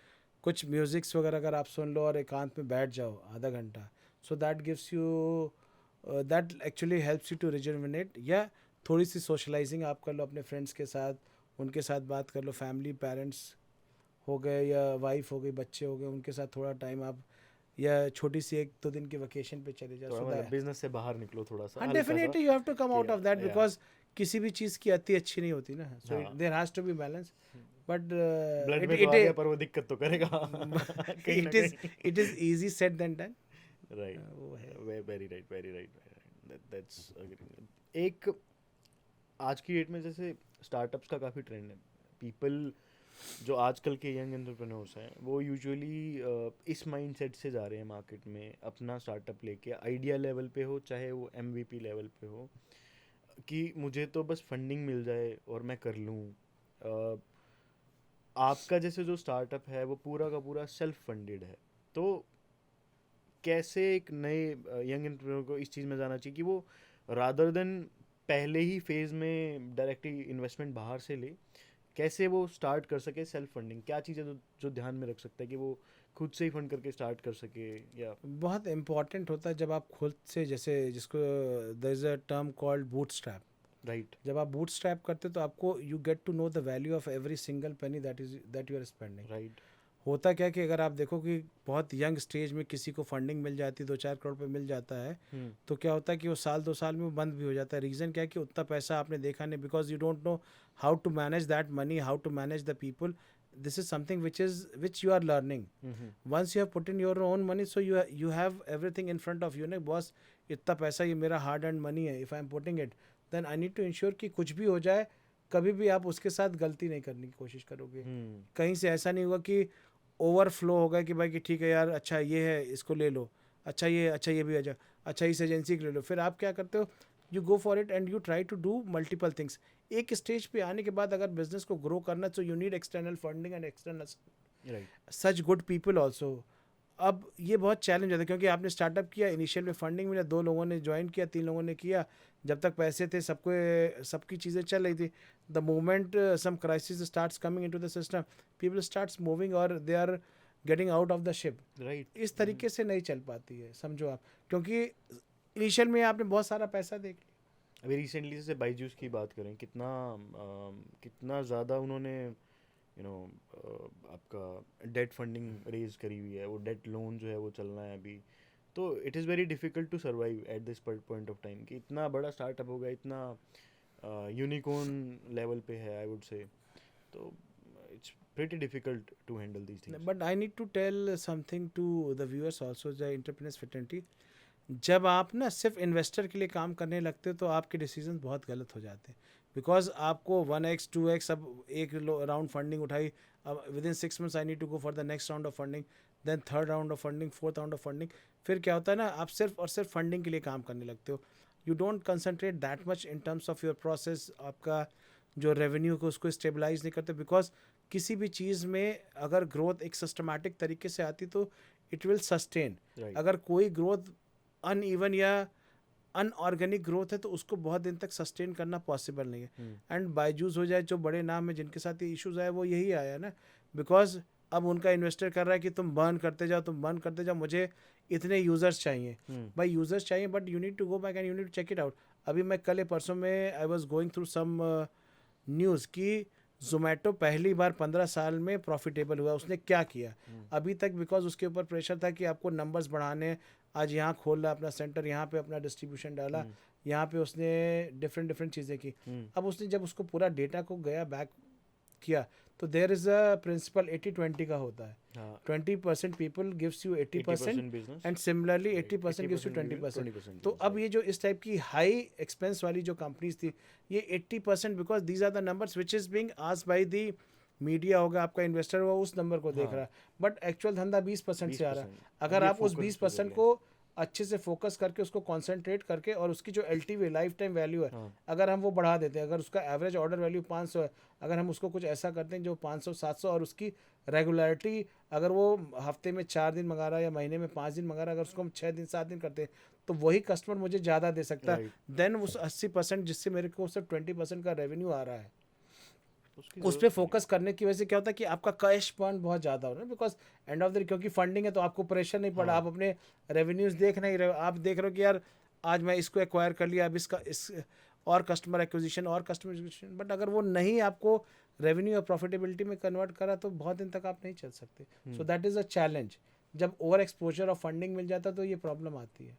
कुछ म्यूज़िक्स वगैरह अगर आप सुन लो और एकांत में बैठ जाओ आधा घंटा, so that gives you, that actually helps you to rejuvenate. या थोड़ी सी सोशलाइजिंग आप कर लो अपने फ्रेंड्स के साथ, उनके साथ बात कर लो, फैमिली पेरेंट्स हो गए या वाइफ हो गई, बच्चे हो गए, उनके साथ थोड़ा टाइम आप, या छोटी सी 1-2 दिन की वेकेशन पे चले जाओ। थोड़ा सो मतलब दैट, बिजनेस से बाहर निकलो थोड़ा सा, हाँ हल्का सा, definitely you have to come कि आउट ऑफ दैट, या, बिकॉज किसी भी चीज़ की अति अच्छी नहीं होती ना। सो हाँ, there has to be balance, but blood it में तो इट आ गया पर वो दिक्कत तो करेगा कहीं ना इट इज़ कहीं। Easy said then done. Right, वो है। Very right, very right, that's एक आज की डेट में जैसे स्टार्टअप्स का काफ़ी ट्रेंड है। पीपल जो आजकल के यंग एंटरप्रेन्योर्स हैं वो यूजुअली इस माइंडसेट से जा रहे हैं मार्केट में, अपना स्टार्टअप लेके आइडिया लेवल पे हो चाहे वो एमवीपी लेवल पे हो, कि मुझे तो बस फंडिंग मिल जाए और मैं कर लूँ। आपका जैसे जो स्टार्टअप है वो पूरा का पूरा सेल्फ फंडेड है, तो कैसे एक नए यंग एंटरप्रेन्योर को इस चीज़ में जाना चाहिए कि वो रादर देन पहले ही फेज में डायरेक्टली इन्वेस्टमेंट बाहर से ले, कैसे वो स्टार्ट कर सके सेल्फ फंडिंग? क्या चीज़ें जो ध्यान में रख सकता है कि वो खुद से ही फंड करके स्टार्ट कर सके? या बहुत इम्पॉर्टेंट होता है जब आप खुद से, जैसे जिसको there is a term called bootstrap. Right. जब आप बूटस्ट्रैप करते हो तो आपको you get to know the value of every single penny that you are spending. Right. होता क्या है कि अगर आप देखो कि बहुत यंग स्टेज में किसी को फंडिंग मिल जाती है, 2-4 करोड़ पे मिल जाता है, हम्म। तो क्या होता है कि वो साल 2 साल में वो बंद भी हो जाता है। रीज़न क्या है कि उतना पैसा आपने देखा नहीं, because you don't know how to manage that money, how to manage the people. This is something which you are learning. Hmm. Once you have put in your own money, so you have everything in front of you ना, boss इतना पैसा ये मेरा hard and money है, if I am putting it then I need to ensure कि कुछ भी हो जाए कभी भी आप उसके साथ गलती नहीं करने की कोशिश करोगे। हम्म। कहीं से ऐसा नहीं हुआ कि ओवरफ्लो होगा कि भाई कि ठीक है यार, अच्छा ये है इसको ले लो, अच्छा ये भी आ जाए, अच्छा इस एजेंसी को ले लो। फिर आप क्या करते हो, you go for it and you try to do multiple things. एक स्टेज पे आने के बाद अगर बिजनेस को ग्रो करना, तो you need external funding and external right. Such good people also. अब ये बहुत चैलेंज होता है क्योंकि आपने स्टार्टअप किया, इनिशियल में फंडिंग मिला, 2 लोगों ने ज्वाइन किया, 3 लोगों ने किया, जब तक पैसे थे सबको सबकी चीज़ें चल रही थी। The moment some crisis starts coming into the system, people starts moving और they are getting out of the ship. Right. इस तरीके से नहीं चल पाती है, समझो आप, क्योंकि इनिशियल में आपने बहुत सारा पैसा देख लिया। अभी रिसेंटली जैसे बाईजूस की बात करें, कितना कितना ज़्यादा उन्होंने आपका डेट फंडिंग रेज करी हुई है, वो डेट लोन जो है वो चल रहा है अभी। तो it is very difficult to survive at this point of time कि इतना बड़ा स्टार्टअप हो गया, इतना यूनिकॉर्न लेवल पे है आई वुड से। तो it's pretty difficult to handle these things. But I need to tell something to the viewers also, the entrepreneurs fraternity. जब आप ना सिर्फ इन्वेस्टर के लिए काम करने लगते हो तो आपके डिसीजन बहुत गलत हो जाते हैं, बिकॉज आपको 1x 2x अब एक राउंड फंडिंग उठाई, अब within 6 months I need to go for the next round of funding, then third round of funding, fourth round of funding. फिर क्या होता है ना, आप सिर्फ और सिर्फ फंडिंग के लिए काम करने लगते हो। You don't concentrate that much in terms of your process, आपका जो रेवेन्यू को उसको स्टेबलाइज नहीं करते, बिकॉज किसी भी चीज़ में अगर ग्रोथ एक सिस्टमैटिक तरीके से आती तो इट विल सस्टेन। राइट। अगर कोई ग्रोथ अनइवन या अनऑर्गेनिक ग्रोथ है तो उसको बहुत दिन तक सस्टेन करना पॉसिबल नहीं है। एंड बायजूस हो जाए, जो बड़े नाम है जिनके साथ ये इश्यूज आए, वो यही आया ना, बिकॉज अब उनका इन्वेस्टर कर रहा है कि तुम बर्न करते जाओ, तुम बर्न करते जाओ, मुझे इतने यूजर्स चाहिए। भाई यूजर्स चाहिए, but you need to go back and you need to check it out. अभी मैं कल परसों में I was going through some news कि जोमेटो पहली बार 15 साल में प्रॉफिटेबल हुआ। उसने क्या किया अभी तक, बिकॉज उसके ऊपर प्रेशर था कि आपको नंबर्स बढ़ाने, आज यहाँ खोल रहा अपना सेंटर, यहाँ पे अपना डिस्ट्रीब्यूशन डाला, यहाँ पे उसने डिफरेंट डिफरेंट चीज़ें की। अब उसने जब उसको पूरा डेटा को गया बैक किया, तो देयर इज़ अ प्रिंसिपल 80-20 का होता है। 20% people gives you 80% business, and similarly 80% gives you 20%। तो अब ये जो इस टाइप की हाई एक्सपेंस वाली जो कंपनीज थी, ये 80%, because these are the numbers which is being asked by the media, होगा आपका इन्वेस्टर होगा उस नंबर को देख रहा है, बट एक्चुअल धंधा 20% से आ रहा है। अगर आप उस 20% को अच्छे से फोकस करके उसको कॉन्सेंट्रेट करके और उसकी जो एलटीवी लाइफ टाइम वैल्यू है, अगर हम वो बढ़ा देते हैं, अगर उसका एवरेज ऑर्डर वैल्यू 500 है, अगर हम उसको कुछ ऐसा करते हैं जो 500-700, और उसकी रेगुलरिटी, अगर वो हफ्ते में 4 दिन मंगा रहा है या महीने में 5 दिन मंगा रहा है, अगर उसको हम 6 दिन 7 दिन करते हैं, तो वही कस्टमर मुझे ज़्यादा दे सकता है देन उस 80% जिससे मेरे को सिर्फ 20% का रेवेन्यू आ रहा है। उस पर फोकस करने की वजह से क्या होता है कि आपका कैश बर्न बहुत ज़्यादा हो रहा है, बिकॉज एंड ऑफ द, क्योंकि फंडिंग है तो आपको प्रेशर नहीं पड़ा, आप अपने रेवेन्यूज देख नहीं रहे हो, आप देख रहे हो कि यार आज मैं इसको एक्वायर कर लिया, अब इसका इस और कस्टमर एक्विजिशन, बट अगर वो नहीं आपको रेवेन्यू और प्रॉफिटेबिलिटी में कन्वर्ट करा तो बहुत दिन तक आप नहीं चल सकते। सो दैट इज़ अ चैलेंज। जब ओवर एक्सपोजर ऑफ फंडिंग मिल जाता तो ये प्रॉब्लम आती है।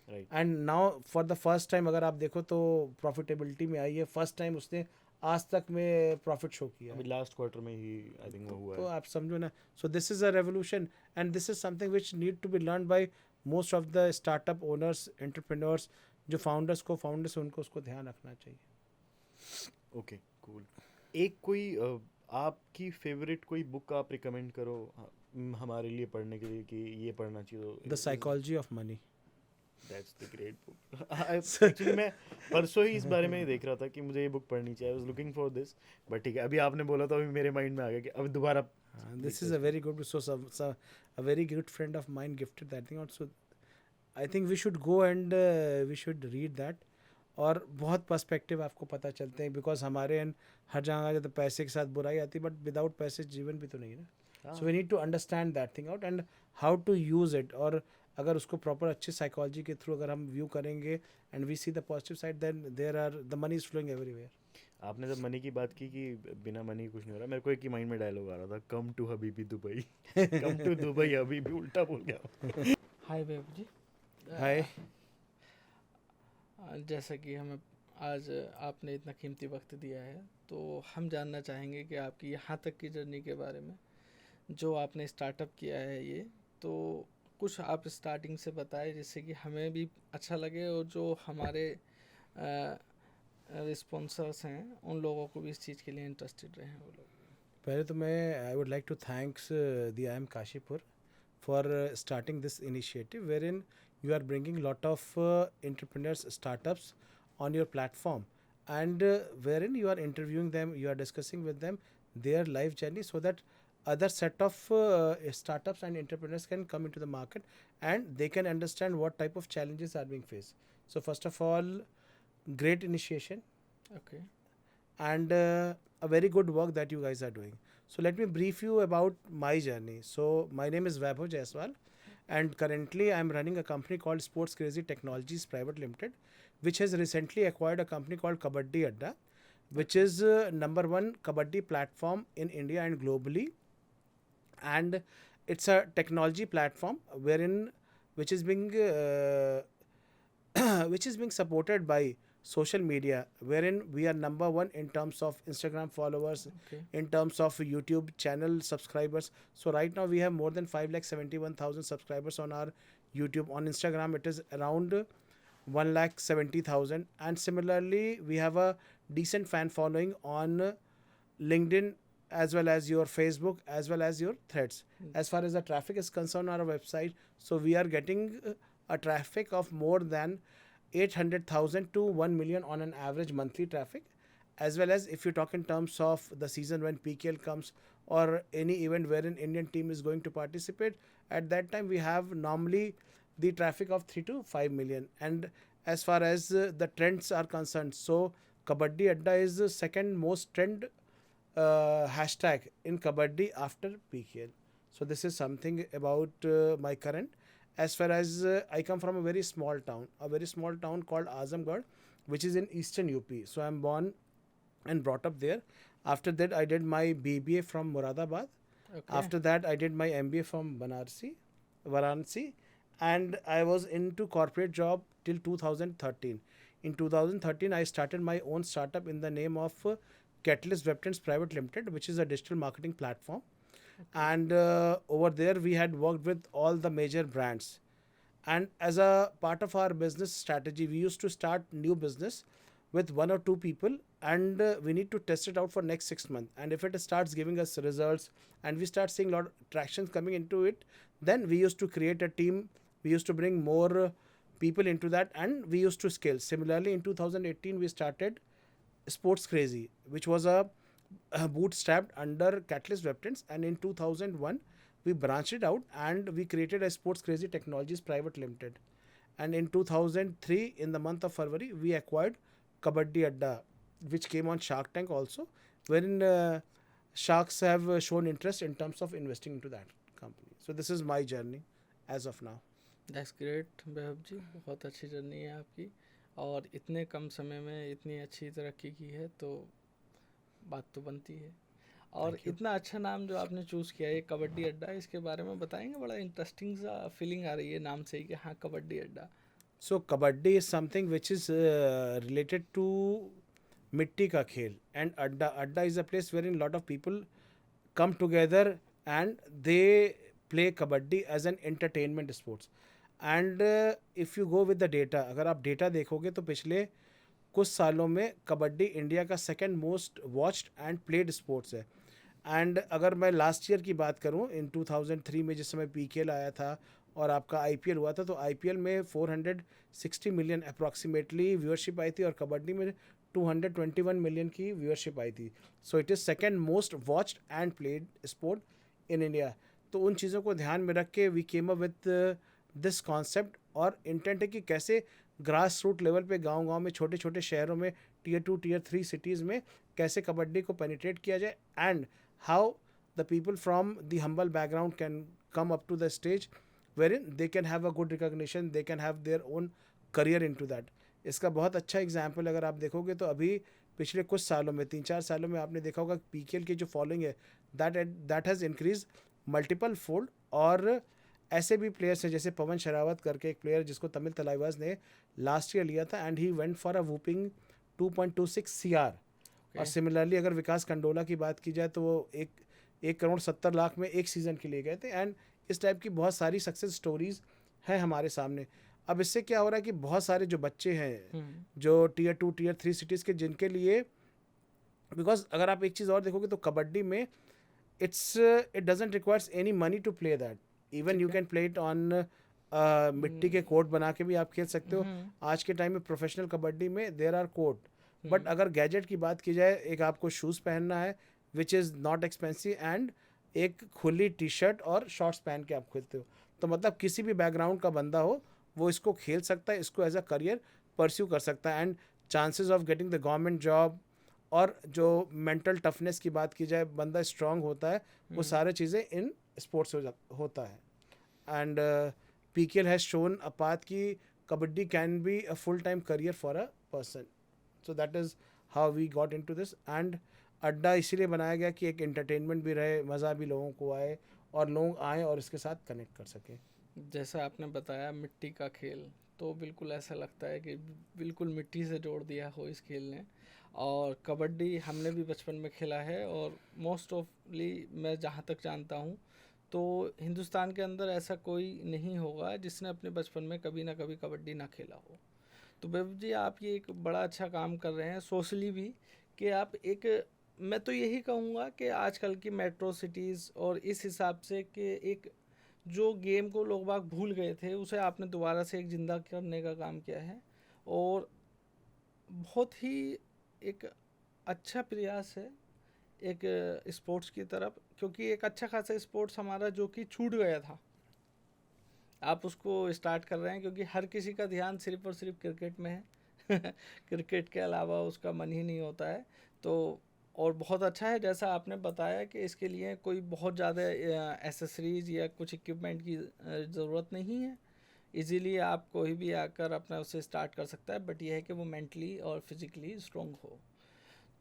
And now for the first time अगर आप देखो तो प्रॉफिटेबिलिटी में आई है, फर्स्ट टाइम उसने आज तक में प्रॉफिट शो किया अभी लास्ट क्वार्टर में ही आई थिंक वो हुआ तो है। आप समझो ना। So this is a revolution and this is something which need to be learn by most of the startup owners, entrepreneurs, जो फाउंडर्स उनको उसको ध्यान रखना चाहिए। Okay, cool. एक कोई आपकी फेवरेट कोई बुक आप रिकमेंड करो हमारे लिए पढ़ने के लिए कि ये पढ़ना चाहिए? The psychology of money. That's the great book. Actually मैं परसों ही इस बारे में ही देख रहा था कि मुझे ये बुक पढ़नी चाहिए, I was looking for this, but ठीक है अभी आपने बोला तो अभी मेरे माइंड में आ गया कि अब दोबारा This देखते is हैं a इसको। very good, so a very good friend of mine gifted that thing also. I think we should go and we should read that. और बहुत पर्सपेक्टिव आपको पता चलते हैं, बिकॉज हमारे एंड हर जगह तो पैसे के साथ बुराई आती है, बट विदाउट पैसे जीवन भी तो नहीं है ना। सो वी हाँ need to understand that thing out and how to use it. और अगर उसको प्रॉपर अच्छी साइकोलॉजी के थ्रू अगर हम व्यू करेंगे and we see the positive side, then there are the money is flowing everywhere. आपने जब मनी की बात की कि बिना मनी कुछ नहीं हो रहा, मेरे को एक ही माइंड में डायलॉग आ रहा था, कम टू हबीबी दुबई। कम टू दुबई हबीबी, उल्टा बोल गया। Hi babe ji. हाय। जैसा कि हमें आज आपने इतना कीमती वक्त दिया है, तो हम जानना चाहेंगे कि आपकी यहाँ तक की जर्नी के बारे में, जो आपने स्टार्टअप किया है ये, तो कुछ आप स्टार्टिंग से बताएं जिससे कि हमें भी अच्छा लगे और जो हमारे रिस्पॉन्सर्स हैं उन लोगों को भी इस चीज़ के लिए इंटरेस्टेड रहें वो लोग। पहले तो मैं I would like to thanks the I am Kashipur for starting this initiative wherein you are bringing lot of entrepreneurs startups on your platform, and wherein you are interviewing them, you are discussing with them their life journey, so that other set of startups and entrepreneurs can come into the market and they can understand what type of challenges are being faced. So first of all, great initiation okay. and a very good work that you guys are doing. So let me brief you about my journey. So my name is Vaibhav Jaiswal, and currently I am running a company called Sports Crazy Technologies Private Limited, which has recently acquired a company called Kabaddi Adda, which is number one Kabaddi platform in India and globally. And it's a technology platform wherein which is being which is being supported by social media, wherein we are number one in terms of Instagram followers, okay. in terms of YouTube channel subscribers. So right now we have more than 5,71,000 subscribers on our YouTube. On Instagram it is around 1,70,000, and similarly we have a decent fan following on LinkedIn as well as your Facebook as well as your threads. As far as the traffic is concerned on our website, so we are getting a traffic of more than 800,000 to 1 million on an average monthly traffic. As well as if you talk in terms of the season when PKL comes or any event wherein Indian team is going to participate, at that time we have normally the traffic of 3 to 5 million. And as far as the trends are concerned, so Kabaddi Adda is the second most trend hashtag in Kabaddi after PKL. So this is something about my current. As far as I come from a very small town called Azamgarh, which is in eastern UP. So I'm born and brought up there. After that, I did my BBA from Moradabad. Okay. After that, I did my MBA from Varanasi, and I was into corporate job till 2013. In 2013, I started my own startup in the name of Catalyst Web Trends Private Limited, which is a digital marketing platform. And over there, we had worked with all the major brands. And as a part of our business strategy, we used to start new business with one or two people, and we need to test it out for next 6 months. And if it starts giving us results and we start seeing a lot of tractions coming into it, then we used to create a team. We used to bring more people into that, and we used to scale. Similarly, in 2018, we started Sports Crazy, which was a bootstrapped under Catalyst Web Trends, and in 2001 we branched it out and we created a Sports Crazy Technologies Private Limited. And in 2003, in the month of February, we acquired Kabaddi Adda, which came on Shark Tank also, wherein sharks have shown interest in terms of investing into that company. So this is my journey as of now. That's great बेहब जी, बहुत अच्छी journey है आपकी, और इतने कम समय में इतनी अच्छी तरक्की की है, तो बात तो बनती है। और Thank you. इतना अच्छा नाम जो आपने चूज़ किया है कबड्डी अड्डा, इसके बारे में बताएंगे? बड़ा इंटरेस्टिंग सा फीलिंग आ रही है नाम से ही कि हाँ कबड्डी अड्डा। So kabaddi is something which is related to mitti ka khel, and adda is a place wherein lot of people come together and they play kabaddi as an entertainment sports. And if you go with the data, अगर आप data देखोगे तो पिछले कुछ सालों में kabaddi India का second most watched and played sports है. एंड अगर मैं लास्ट ईयर की बात करूं, इन 2003 में जिस समय पीकेएल आया था और आपका आईपीएल हुआ था, तो आईपीएल में 460 मिलियन अप्रॉक्सीमेटली व्यूअरशिप आई थी और कबड्डी में 221 मिलियन की व्यूअरशिप आई थी. So it is second most watched and played sport in India. तो उन चीज़ों को ध्यान में रख के we came up with this concept, और इंटेंट है कि कैसे ग्रास रूट लेवल पे गांव-गांव में, छोटे-छोटे शहरों में, टियर 2 टियर 3 सिटीज़ में कैसे कबड्डी को पेनिट्रेट किया जाए, and how the people from the humble background can come up to the stage wherein they can have a good recognition, they can have their own career into that. इसका बहुत अच्छा example अगर आप देखोगे तो अभी पिछले कुछ सालों में, 3-4 सालों में आपने देखा होगा पीकेएल की जो फॉलोइंग है that has increase multiple fold. और ऐसे भी प्लेयर्स हैं जैसे पवन शरावत करके एक प्लेयर जिसको तमिल तलाइवाज ने लास्ट ईयर लिया था, and he went for a whooping 2.26 CR. और सिमिलरली अगर विकास कंडोला की बात की जाए तो वो 1,70,00,000 में एक सीज़न के लिए गए थे. एंड इस टाइप की बहुत सारी सक्सेस स्टोरीज़ हैं हमारे सामने. अब इससे क्या हो रहा है कि बहुत सारे जो बच्चे हैं जो टियर 2 टियर 3 सिटीज़ के, जिनके लिए, बिकॉज अगर आप एक चीज़ और देखोगे तो कबड्डी में it doesn't requires any money to play that. Even you can play it on मिट्टी के कोर्ट बना के भी आप खेल सकते हो. आज के टाइम में प्रोफेशनल कबड्डी में देयर आर कोर्ट, बट अगर गैजेट की बात की जाए, एक आपको शूज़ पहनना है which is not expensive, and एक खुली टी शर्ट और शॉर्ट्स पहन के आप खेलते हो. तो मतलब किसी भी बैकग्राउंड का बंदा हो वो इसको खेल सकता है, इसको एज अ करियर परस्यू कर सकता है. And chances of getting the government job और जो मेंटल टफनेस की बात की जाए, बंदा स्ट्रांग होता है, वो सारे चीज़ें इन स्पोर्ट्स होता है. And PKL has shown a path कि kabaddi can be a full time career for a person. So that is how we got into this. And Adda इसीलिए बनाया गया कि एक एंटरटेनमेंट भी रहे, मज़ा भी लोगों को आए और लोग आएँ और इसके साथ कनेक्ट कर सकें. जैसा आपने बताया मिट्टी का खेल, तो बिल्कुल ऐसा लगता है कि बिल्कुल मिट्टी से जोड़ दिया हो इस खेल ने. और कबड्डी हमने भी बचपन में खेला है, और मोस्ट ऑफली मैं जहाँ तक जानता हूँ तो हिंदुस्तान के अंदर ऐसा कोई नहीं होगा जिसने अपने बचपन में कभी ना कभी कबड्डी ना खेला हो. तो बेब जी, आप ये एक बड़ा अच्छा काम कर रहे हैं सोशली भी, कि आप एक, मैं तो यही कहूँगा कि आजकल की मेट्रो सिटीज़ और इस हिसाब से कि एक जो गेम को लोग बाग भूल गए थे उसे आपने दोबारा से एक ज़िंदा करने का काम किया है. और बहुत ही एक अच्छा प्रयास है एक स्पोर्ट्स की तरफ, क्योंकि एक अच्छा खासा स्पोर्ट्स हमारा जो कि छूट गया था, आप उसको स्टार्ट कर रहे हैं, क्योंकि हर किसी का ध्यान सिर्फ और सिर्फ क्रिकेट में है. क्रिकेट के अलावा उसका मन ही नहीं होता है. तो और बहुत अच्छा है जैसा आपने बताया कि इसके लिए कोई बहुत ज़्यादा एसेसरीज या कुछ इक्विपमेंट की ज़रूरत नहीं है. इजीली आप कोई भी आकर अपना उसे स्टार्ट कर सकता है, बट यह है कि वो मेंटली और फिज़िकली स्ट्रॉन्ग हो.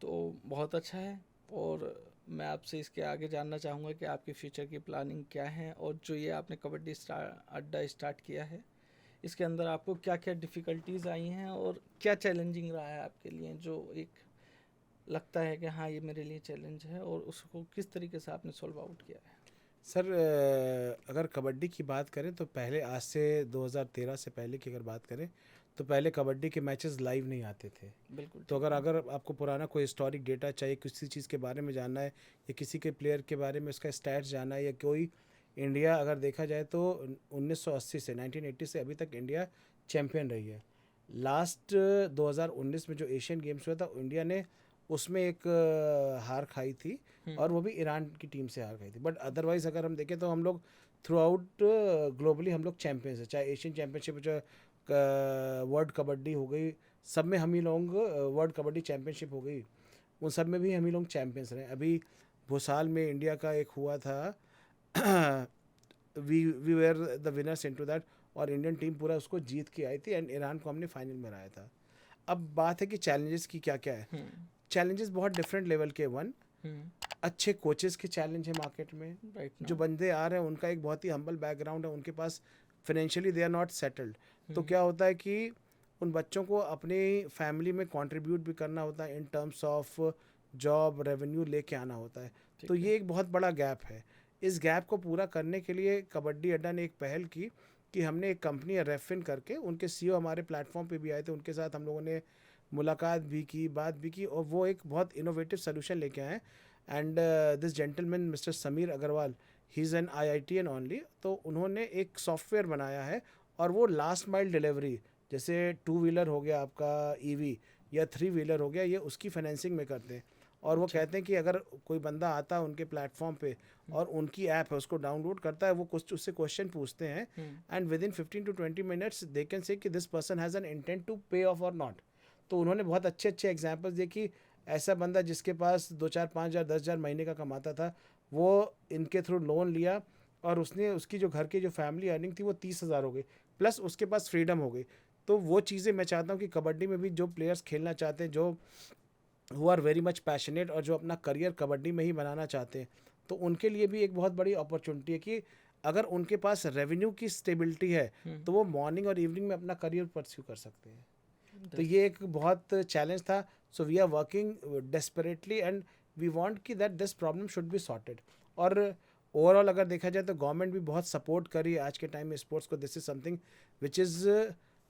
तो बहुत अच्छा है. और मैं आपसे इसके आगे जानना चाहूँगा कि आपके फ्यूचर की प्लानिंग क्या है, और जो ये आपने कबड्डी अड्डा स्टार्ट किया है, इसके अंदर आपको क्या क्या डिफ़िकल्टीज़ आई हैं और क्या चैलेंजिंग रहा है आपके लिए, जो एक लगता है कि हाँ ये मेरे लिए चैलेंज है, और उसको किस तरीके से आपने सॉल्व आउट किया है. सर अगर कबड्डी की बात करें तो पहले, आज से 2013 से पहले की अगर बात करें तो पहले कबड्डी के मैचेस लाइव नहीं आते थे. बिल्कुल. तो अगर आपको पुराना कोई हिस्टोरिक डेटा चाहिए, किसी चीज़ के बारे में जानना है, या किसी के प्लेयर के बारे में उसका स्टैट्स जानना है, या कोई, इंडिया अगर देखा जाए तो 1980 से 1980 से अभी तक इंडिया चैम्पियन रही है. लास्ट 2019 में जो एशियन गेम्स हुआ था, इंडिया ने उसमें एक हार खाई थी, और वो भी ईरान की टीम से हार खाई थी. बट अदरवाइज़ अगर हम देखें तो हम लोग थ्रू आउट ग्लोबली हम लोग चैम्पियंस हैं. चाहे एशियन चैम्पियनशिप, चाहे वर्ल्ड कबड्डी हो गई, सब में हम ही लोग, वर्ल्ड कबड्डी चैम्पियनशिप हो गई, उन सब में भी हम ही लोग चैम्पियंस रहे. अभी भोसाल में इंडिया का एक हुआ था, we were the winners into that, और इंडियन टीम पूरा उसको जीत के आई थी, एंड ईरान को हमने फाइनल में हराया था. अब बात है कि चैलेंजेस की क्या क्या है. चैलेंजेस बहुत डिफरेंट लेवल के. अच्छे कोचेस के चैलेंज है मार्केट में. जो बंदे आ रहे हैं उनका एक बहुत ही हम्बल बैकग्राउंड है, उनके पास financially they are not settled. तो क्या होता है कि उन बच्चों को अपनी फैमिली में कंट्रीब्यूट भी करना होता है, इन टर्म्स ऑफ जॉब रेवेन्यू लेके आना होता है. तो ये एक बहुत बड़ा गैप है. इस गैप को पूरा करने के लिए कबड्डी अड्डा ने एक पहल की कि हमने एक कंपनी रेफिन करके, उनके सीईओ हमारे प्लेटफॉर्म पे भी आए थे, उनके साथ हम लोगों ने मुलाकात भी की, बात भी की, और वो एक बहुत इनोवेटिव सोल्यूशन लेके आए. And this gentleman mister Sameer Agarwal, he is an IITian only, तो उन्होंने एक सॉफ्टवेयर बनाया है और वो लास्ट माइल डिलीवरी, जैसे 2 व्हीलर हो गया आपका EV या 3 व्हीलर हो गया, ये उसकी फाइनेंसिंग में करते हैं। और वो अच्छा। कहते हैं कि अगर कोई बंदा आता है उनके प्लेटफॉर्म पे और उनकी ऐप है उसको डाउनलोड करता है, वो कुछ उससे क्वेश्चन पूछते हैं and within 15 to 20 minutes they can say कि this person has an intent to pay off और नॉट। तो उन्होंने बहुत अच्छे अच्छे एग्जाम्पल्स दिए कि ऐसा बंदा जिसके पास 2 4 5 हज़ार 10 हज़ार महीने का कमाता था, वो इनके थ्रू लोन लिया और उसने उसकी जो घर की जो फैमिली अर्निंग थी वो 30 हज़ार हो गई, प्लस उसके पास फ्रीडम हो गई। तो वो चीज़ें मैं चाहता हूँ कि कबड्डी में भी जो प्लेयर्स खेलना चाहते हैं, जो who are very much passionate और जो अपना करियर कबड्डी में ही बनाना चाहते हैं, तो उनके लिए भी एक बहुत बड़ी अपॉर्चुनिटी है कि अगर उनके पास रेवेन्यू की स्टेबिलिटी है तो वो मॉर्निंग और इवनिंग में अपना करियर परस्यू कर सकते हैं। तो ये एक बहुत चैलेंज था। So we are working desperately and we want कि that this problem should be sorted. और ओवरऑल अगर देखा जाए तो गवर्नमेंट भी बहुत सपोर्ट कर रही है आज के टाइम में स्पोर्ट्स को। This is something which is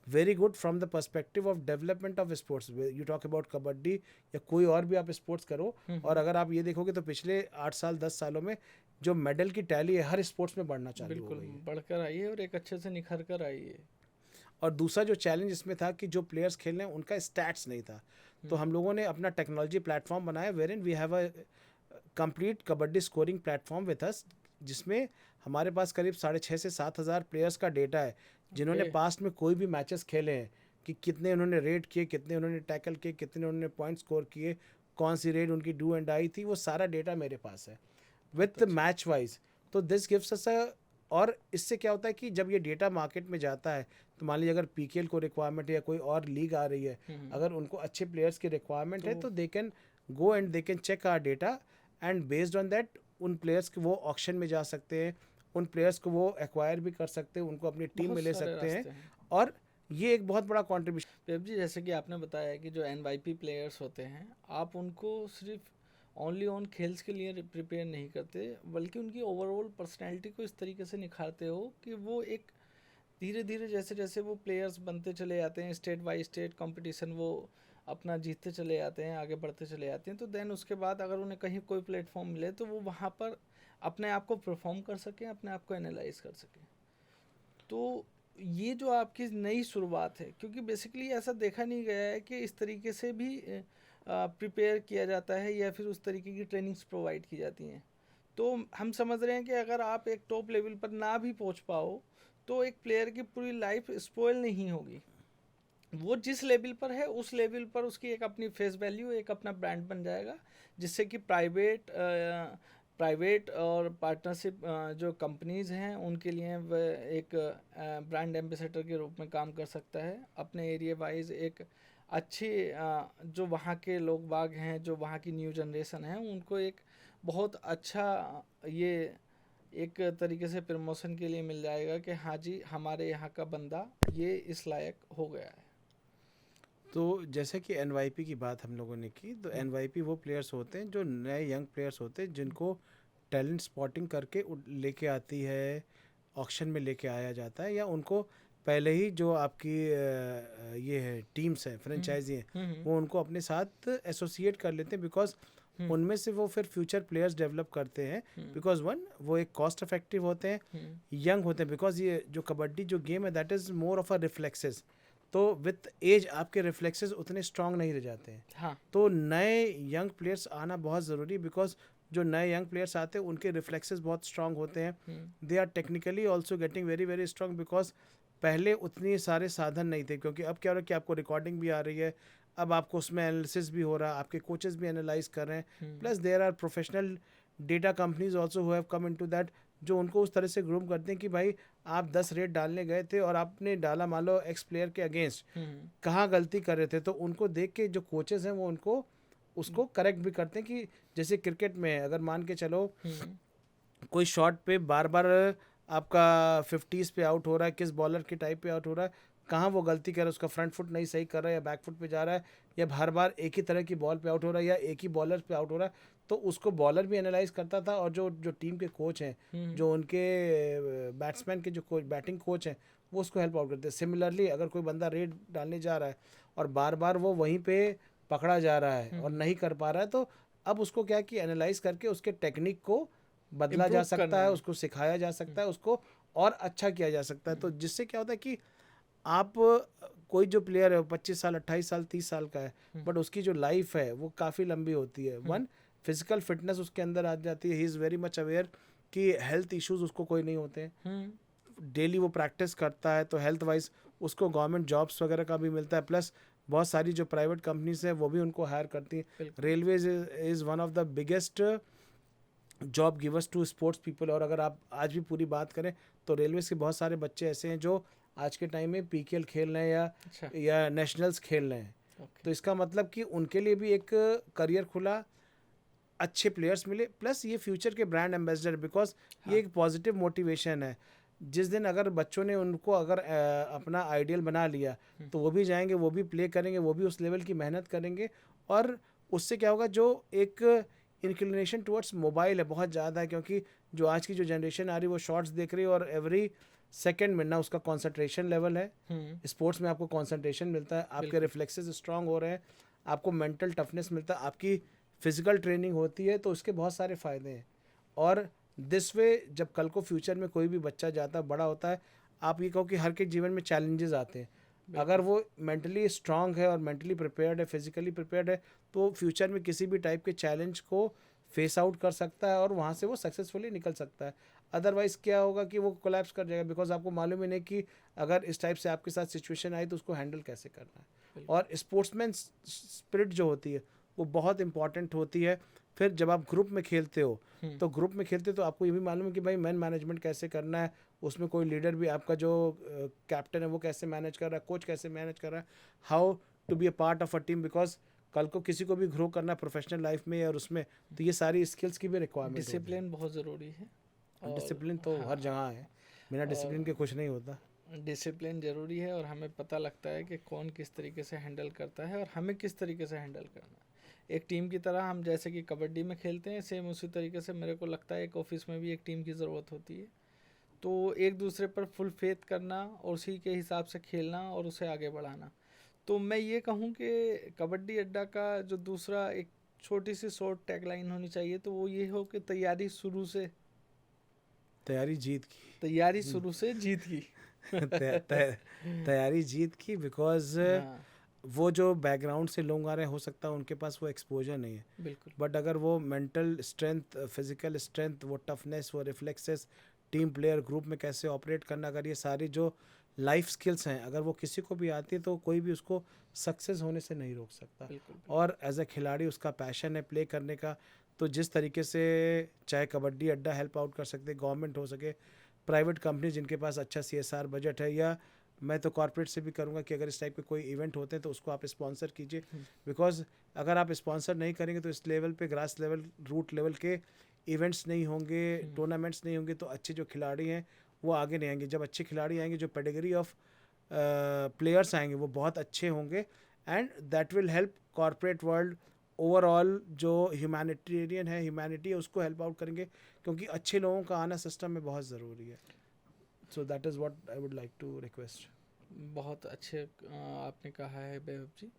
very good from the perspective of development of sports. You talk about kabaddi या कोई और भी आप स्पोर्ट्स करो, और अगर आप ये देखोगे तो पिछले 8 साल 10 सालों में जो मेडल की टैली है हर स्पोर्ट्स में बढ़ना चालू हो बिल्कुल गई है। बढ़कर आई है और एक अच्छे से निखर कर आई है। और दूसरा जो चैलेंज इसमें था कि जो प्लेयर्स खेल रहे हैं उनका स्टैट्स नहीं था, तो हम लोगों ने अपना टेक्नोलॉजी प्लेटफॉर्म बनाया wherein we have a complete kabaddi scoring platform with us, जिसमें हमारे पास करीब 6,500 से 7,000 प्लेयर्स का डेटा है जिन्होंने Okay. पास्ट में कोई भी मैचेस खेले हैं, कि कितने उन्होंने रेड किए, कितने उन्होंने टैकल किए, कितने उन्होंने पॉइंट स्कोर किए, कौन सी रेड उनकी डू एंड आई थी, वो सारा डेटा मेरे पास है विथ मैच वाइज। तो दिस गिव्स अस अ, और इससे क्या होता है कि जब ये डेटा मार्केट में जाता है तो मान लीजिए अगर PKL को रिक्वायरमेंट है या कोई और लीग आ रही है, अगर उनको अच्छे प्लेयर्स की रिक्वायरमेंट है तो they can go and they can check our data and based on that उन प्लेयर्स के वो ऑक्शन में जा सकते हैं, उन प्लेयर्स को वो एक्वायर भी कर सकते हैं, उनको अपनी टीम बहुत में ले सारे सकते हैं। रास्ते हैं। और ये एक बहुत बड़ा कॉन्ट्रीब्यूशन। पेप जी, जैसे कि आपने बताया कि जो NYP प्लेयर्स होते हैं, आप उनको सिर्फ ओनली ऑन खेल्स के लिए प्रिपेयर नहीं करते, बल्कि उनकी ओवरऑल पर्सनैलिटी को इस तरीके से निखारते हो कि वो एक धीरे धीरे जैसे जैसे वो प्लेयर्स बनते चले जाते हैं, स्टेट बाय स्टेट कंपटीशन वो अपना जीतते चले जाते हैं, आगे बढ़ते चले जाते हैं, तो देन उसके बाद अगर उन्हें कहीं कोई प्लेटफॉर्म मिले तो वो वहाँ पर अपने आप को परफॉर्म कर सकें, अपने आप को एनालाइज कर सकें। तो ये जो आपकी नई शुरुआत है, क्योंकि बेसिकली ऐसा देखा नहीं गया है कि इस तरीके से भी प्रिपेयर किया जाता है या फिर उस तरीके की ट्रेनिंग्स प्रोवाइड की जाती हैं। तो हम समझ रहे हैं कि अगर आप एक टॉप लेवल पर ना भी पहुंच पाओ तो एक प्लेयर की पूरी लाइफ स्पॉइल नहीं होगी। वो जिस लेवल पर है उस लेवल पर उसकी एक अपनी फेस वैल्यू, एक अपना ब्रांड बन जाएगा, जिससे कि प्राइवेट और पार्टनरशिप जो कंपनीज़ हैं उनके लिए वह एक ब्रांड एम्बेसडर के रूप में काम कर सकता है। अपने एरिया वाइज एक अच्छी जो वहाँ के लोग बाग हैं, जो वहाँ की न्यू जनरेशन है, उनको एक बहुत अच्छा ये एक तरीके से प्रमोशन के लिए मिल जाएगा कि हाँ जी, हमारे यहाँ का बंदा ये इस लायक हो गया है। तो जैसे कि NYP की बात हम लोगों ने की, तो NYP वो प्लेयर्स होते हैं जो नए यंग प्लेयर्स होते हैं जिनको टैलेंट स्पॉटिंग करके लेके आती है, ऑक्शन में लेके आया जाता है, या उनको पहले ही जो आपकी ये है टीम्स हैं, फ्रेंचाइजी हैं, वो उनको अपने साथ एसोसिएट कर लेते हैं, बिकॉज उनमें से वो फिर फ्यूचर प्लेयर्स डेवलप करते हैं। बिकॉज वन, वो एक कॉस्ट इफेक्टिव होते हैं, यंग होते हैं, बिकॉज ये जो कबड्डी जो गेम है that is more of a reflexes, तो विथ एज आपके रिफ्लेक्सेस उतने स्ट्रांग नहीं रह जाते हैं। हाँ, तो नए यंग प्लेयर्स आना बहुत ज़रूरी, बिकॉज जो नए यंग प्लेयर्स आते हैं उनके रिफ्लेक्सेस बहुत स्ट्रांग होते हैं, they are technically also getting very very strong, because पहले उतने सारे साधन नहीं थे, क्योंकि अब क्या हो रहा है कि आपको रिकॉर्डिंग भी आ रही है, अब आपको उसमें एनालिसिस भी हो रहा है, आपके कोचेस भी एनालाइज कर रहे हैं, plus there are professional data companies also who have come into that, जो उनको उस तरह से ग्रूम करते हैं कि भाई आप 10 रेट डालने गए थे और आपने डाला मान लो एक्स प्लेयर के अगेंस्ट, कहाँ गलती कर रहे थे, तो उनको देख के जो कोचेस हैं वो उनको उसको करेक्ट भी करते हैं। कि जैसे क्रिकेट में अगर मान के चलो कोई शॉट पे बार बार आपका 50s पे आउट हो रहा है, किस बॉलर के टाइप पे आउट हो रहा है, कहाँ वो गलती कर रहा है, उसका फ्रंट फुट नहीं सही कर रहा है या बैक फुट पे जा रहा है, या हर बार एक ही तरह की बॉल पे आउट हो रहा है या एक ही बॉलर पे आउट हो रहा है, तो उसको बॉलर भी एनालाइज करता था, और जो जो टीम के कोच हैं, जो उनके बैट्समैन के जो कोच, बैटिंग कोच हैं, वो उसको हेल्प आउट करते हैं। सिमिलरली अगर कोई बंदा रेड डालने जा रहा है और बार बार वो वहीं पे पकड़ा जा रहा है और नहीं कर पा रहा है, तो अब उसको क्या कि एनालाइज करके उसके टेक्निक को बदला जा इम्प्रूव सकता करने है, में। उसको सिखाया जा सकता है, उसको और अच्छा किया जा सकता है। तो जिससे क्या होता है कि आप कोई जो प्लेयर है 25 साल 28 साल 30 साल का है, बट उसकी जो लाइफ है वो काफ़ी लंबी होती है। वन, फिजिकल फिटनेस उसके अंदर आ जाती है, he is very much aware कि हेल्थ इश्यूज उसको कोई नहीं होते हैं। डेली वो प्रैक्टिस करता है, तो हेल्थ वाइज उसको गवर्नमेंट जॉब्स वगैरह का भी मिलता है, प्लस बहुत सारी जो प्राइवेट कंपनीज हैं वो भी उनको हायर करती हैं। बिल्कुल। Railways is one of the biggest job givers to sports people. और अगर आप आज भी पूरी बात करें तो रेलवेज के बहुत सारे बच्चे ऐसे हैं जो आज के टाइम में पीकेएल खेल रहे हैं अच्छा। या नेशनल्स खेल रहे हैं। ओके। तो इसका मतलब कि उनके लिए भी एक करियर खुला, अच्छे प्लेयर्स मिले, प्लस ये फ्यूचर के ब्रांड एम्बेसडर, बिकॉज ये एक पॉजिटिव मोटिवेशन है। जिस दिन अगर बच्चों ने उनको अगर अपना आइडियल बना लिया तो वो भी जाएंगे, वो भी प्ले करेंगे, वो भी उस लेवल की मेहनत करेंगे। और उससे क्या होगा, जो एक इंक्लिनेशन टुवर्ड्स मोबाइल है बहुत ज़्यादा है, क्योंकि जो आज की जो जनरेशन आ रही है वो शॉर्ट्स देख रही है, और एवरी सेकेंड में ना उसका कॉन्सेंट्रेशन लेवल है। स्पोर्ट्स में आपको कॉन्सेंट्रेशन मिलता है, आपके रिफ्लेक्सेस स्ट्रांग हो रहे हैं, आपको मेंटल टफनेस मिलता है, आपकी फिजिकल ट्रेनिंग होती है, तो उसके बहुत सारे फ़ायदे हैं। और दिस वे जब कल को फ्यूचर में कोई भी बच्चा जाता है, बड़ा होता है, आप ये कहो कि हर के जीवन में चैलेंजेस आते हैं, अगर वो मेंटली स्ट्रांग है और मेंटली प्रिपेयर्ड है, फिजिकली प्रिपेयर्ड है, तो फ्यूचर में किसी भी टाइप के चैलेंज को फेस आउट कर सकता है और वहाँ से वो सक्सेसफुली निकल सकता है। अदरवाइज़ क्या होगा कि वो कोलैप्स कर जाएगा, बिकॉज आपको मालूम ही नहीं कि अगर इस टाइप से आपके साथ सिचुएशन आई तो उसको हैंडल कैसे करना है। और स्पोर्ट्समैन स्पिरिट जो होती है वो बहुत इंपॉर्टेंट होती है। फिर जब आप ग्रुप में खेलते हो तो ग्रुप में खेलते तो आपको ये भी मालूम है कि भाई मैन मैनेजमेंट कैसे करना है, उसमें कोई लीडर भी आपका जो कैप्टन है वो कैसे मैनेज कर रहा है, कोच कैसे मैनेज कर रहा है, how to be a part of a team, because कल को किसी को भी ग्रो करना है प्रोफेशनल लाइफ में और उसमें, तो ये सारी स्किल्स की भी रिक्वायरमेंट होती है। डिसिप्लिन बहुत ज़रूरी है। और डिसिप्लिन तो हर जगह है, बिना डिसिप्लिन के कुछ नहीं होता। डिसिप्लिन ज़रूरी है, और हमें पता लगता है कि कौन किस तरीके से हैंडल करता है और हमें किस तरीके से हैंडल करना है। एक टीम की तरह हम जैसे कि कबड्डी में खेलते हैं, सेम उसी तरीके से मेरे को लगता है एक ऑफिस में भी एक टीम की ज़रूरत होती है। तो एक दूसरे पर फुल फेथ करना और उसी के हिसाब से खेलना और उसे आगे बढ़ाना। तो मैं ये कहूँ कि कबड्डी अड्डा का जो दूसरा एक छोटी सी शॉर्ट टैगलाइन होनी चाहिए, तो वो ये हो कि तैयारी शुरू से तैयारी जीत की। तैयारी शुरू से जीत की। तैयारी जीत की, बिकॉज हाँ, वो जो बैकग्राउंड से लोग आ रहे हैं हो सकता है उनके पास वो एक्सपोजर नहीं है, बिल्कुल। बट अगर वो मेंटल स्ट्रेंथ, फिजिकल स्ट्रेंथ, वो टफनेस, वो रिफ्लेक्सेस, टीम प्लेयर, ग्रुप में कैसे ऑपरेट करना, अगर ये सारी जो लाइफ स्किल्स हैं अगर वो किसी को भी आती है तो कोई भी उसको सक्सेस होने से नहीं रोक सकता। बिल्कुल। और एज अ खिलाड़ी उसका पैशन है प्ले करने का, तो जिस तरीके से चाहे कबड्डी अड्डा हेल्प आउट कर सकते, गवर्नमेंट हो सके, प्राइवेट कंपनी जिनके पास अच्छा CSR बजट है, या मैं तो कॉर्पोरेट से भी करूँगा कि अगर इस टाइप के कोई इवेंट होते हैं तो उसको आप स्पॉन्सर कीजिए, बिकॉज अगर आप स्पॉन्सर नहीं करेंगे तो इस लेवल पे, ग्रास लेवल, रूट लेवल के इवेंट्स नहीं होंगे, टूर्नामेंट्स नहीं होंगे, तो अच्छे जो खिलाड़ी हैं वो आगे नहीं आएंगे। जब अच्छे खिलाड़ी आएंगे, जो पेडिग्री ऑफ प्लेयर्स आएंगे वो बहुत अच्छे होंगे, and that will help corporate world overall, जो ह्यूमैनिटेरियन है, ह्यूमैनिटी है, उसको हेल्प आउट करेंगे, क्योंकि अच्छे लोगों का आना सिस्टम में बहुत ज़रूरी है। So that is what I would like to request. बहुत अच्छे आपने कहा है बेहब जी।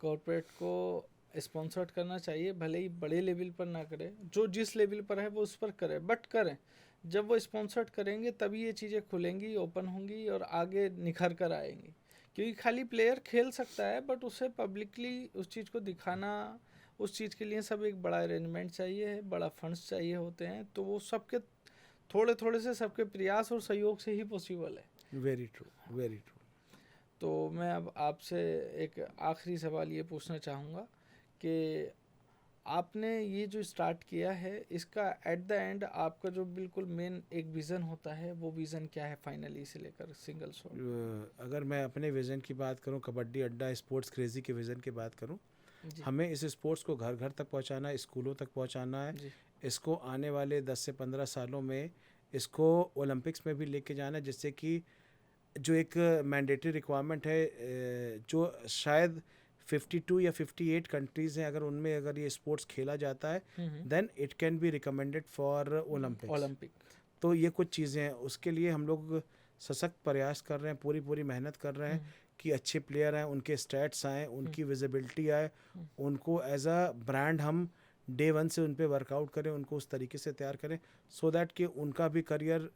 कॉरपोरेट को स्पॉन्सर्ड करना चाहिए, भले ही बड़े लेवल पर ना करे, जो जिस लेवल पर है वो उस पर करे, बट करें। जब वो स्पॉन्सर्ड करेंगे तभी ये चीज़ें खुलेंगी, ओपन होंगी और आगे निखर कर आएंगी। क्योंकि खाली प्लेयर खेल सकता है, बट उसे पब्लिकली उस चीज़ को दिखाना, उस चीज़ के लिए सब एक बड़ा अरेंजमेंट चाहिए, बड़ा फंड्स चाहिए होते हैं, तो वो सबके थोड़े थोड़े से सबके प्रयास और सहयोग से ही पॉसिबल है। Very true, very true. तो मैं अब आपसे एक आखिरी सवाल ये पूछना चाहूँगा कि आपने ये जो स्टार्ट किया है, इसका एट द एंड आपका जो बिल्कुल मेन एक विज़न होता है, वो विज़न क्या है फाइनली से लेकर सिंगल शॉट? अगर मैं अपने विज़न की बात करूं, कबड्डी अड्डा स्पोर्ट्स क्रेज़ी के विज़न की बात करूं, जी। हमें इस स्पोर्ट्स को घर घर तक पहुंचाना है, स्कूलों तक पहुंचाना है। जी। इसको आने वाले 10 से 15 सालों में इसको ओलंपिक्स में भी लेके जाना है, जिससे कि जो एक मैंडेटरी रिक्वायरमेंट है, जो शायद 52 या 58 कंट्रीज़ हैं, अगर उनमें अगर ये स्पोर्ट्स खेला जाता है then it can be recommended for Olympics. Olympic. तो ये कुछ चीज़ें हैं, उसके लिए हम लोग सशक्त प्रयास कर रहे हैं, पूरी पूरी मेहनत कर रहे हैं कि अच्छे प्लेयर आएँ, उनके स्टैट्स आएँ, उनकी विजिबिलिटी आए, उनको एज अ ब्रांड हम डे वन से उन पे वर्कआउट करें, उनको उस तरीके से तैयार करें सो दैट कि उनका भी करियर,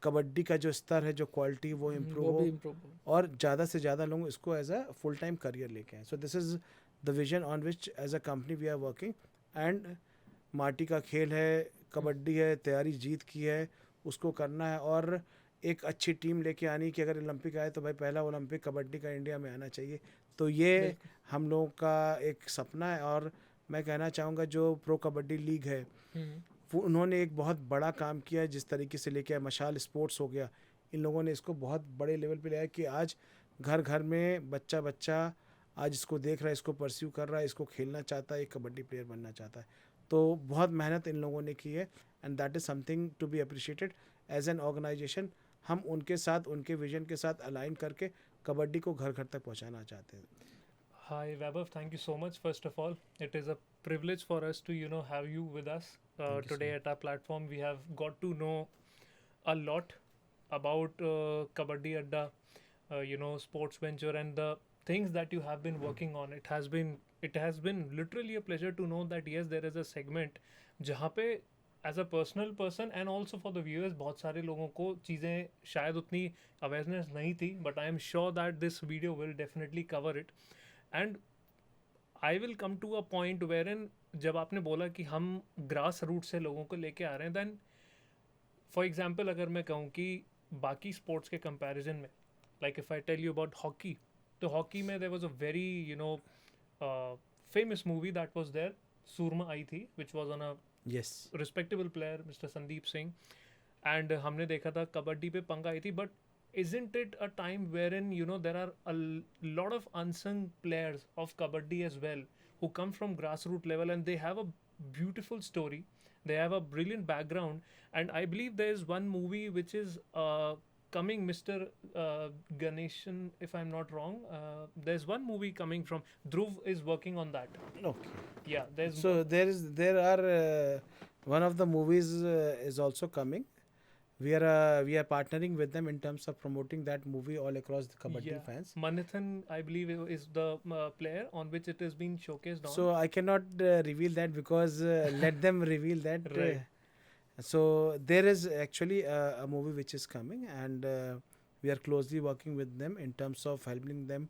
कबड्डी का जो स्तर है, जो क्वालिटी वो इम्प्रूव वो भी हो इम्प्रूव हो। और ज़्यादा से ज़्यादा लोग इसको as a full time career लेके आए. So this is the vision on which as a company we are working. And माटी का खेल है, कबड्डी है, तैयारी जीत की है, उसको करना है और एक अच्छी टीम लेके आनी कि अगर ओलंपिक आए तो भाई पहला ओलंपिक कबड्डी का इंडिया में आना चाहिए. तो ये बिल्कुल। हम लोगों का एक सपना है. और मैं कहना चाहूँगा जो प्रो कबड्डी लीग है हम्म, वो उन्होंने एक बहुत बड़ा काम किया है. जिस तरीके से लेके आए मशाल स्पोर्ट्स हो गया, इन लोगों ने इसको बहुत बड़े लेवल पे ले आया कि आज घर घर में बच्चा बच्चा आज इसको देख रहा है, इसको परस्यू कर रहा है, इसको खेलना चाहता है, एक कबड्डी प्लेयर बनना चाहता है. तो बहुत मेहनत इन लोगों ने की है and that is something to be appreciated as an organisation. हम उनके साथ, उनके विजन के साथ अलाइन करके कबड्डी को घर घर तक पहुंचाना चाहते हैं. Hi, Vaibhav. Thank you so much. First of all, it is a privilege for us to, have you with us Thank you so today much. at our platform. We have got to know a lot about Kabaddi Adda, sports venture and the things that you have been working on. It has been literally a pleasure to know that yes, there is a segment जहाँ पे as a personal person and also for the viewers बहुत सारे लोगों को चीज़ें शायद उतनी awareness नहीं थी, but I am sure that this video will definitely cover it. And I will come to a point wherein जब आपने बोला कि हम ग्रास रूट से लोगों को लेके आ रहे हैं, देन फॉर एग्जांपल अगर मैं कहूँ कि बाकी स्पोर्ट्स के कंपैरिजन में, like if I tell you about hockey, तो हॉकी में there was a very famous movie that was there, Soorma आई थी, which was on a Yes. Respectable player mister Sandeep Singh. And हमने देखा था कबड्डी पे पंगा आई थी, but isn't it a time wherein there are a lot of unsung players of kabaddi as well who come from grassroots level and they have a beautiful story, they have a brilliant background, and I believe there is one movie which is coming, Mr. Ganeshan, if I'm not wrong, there's one movie coming from Dhruv is working on that. Okay. Yeah, there's So there are one of the movies is also coming. We are partnering with them in terms of promoting that movie all across the kabaddi fans. Manathan, I believe, is the player on which it is being showcased on. So I cannot reveal that because let them reveal that. Right. So there is actually a movie which is coming, and we are closely working with them in terms of helping them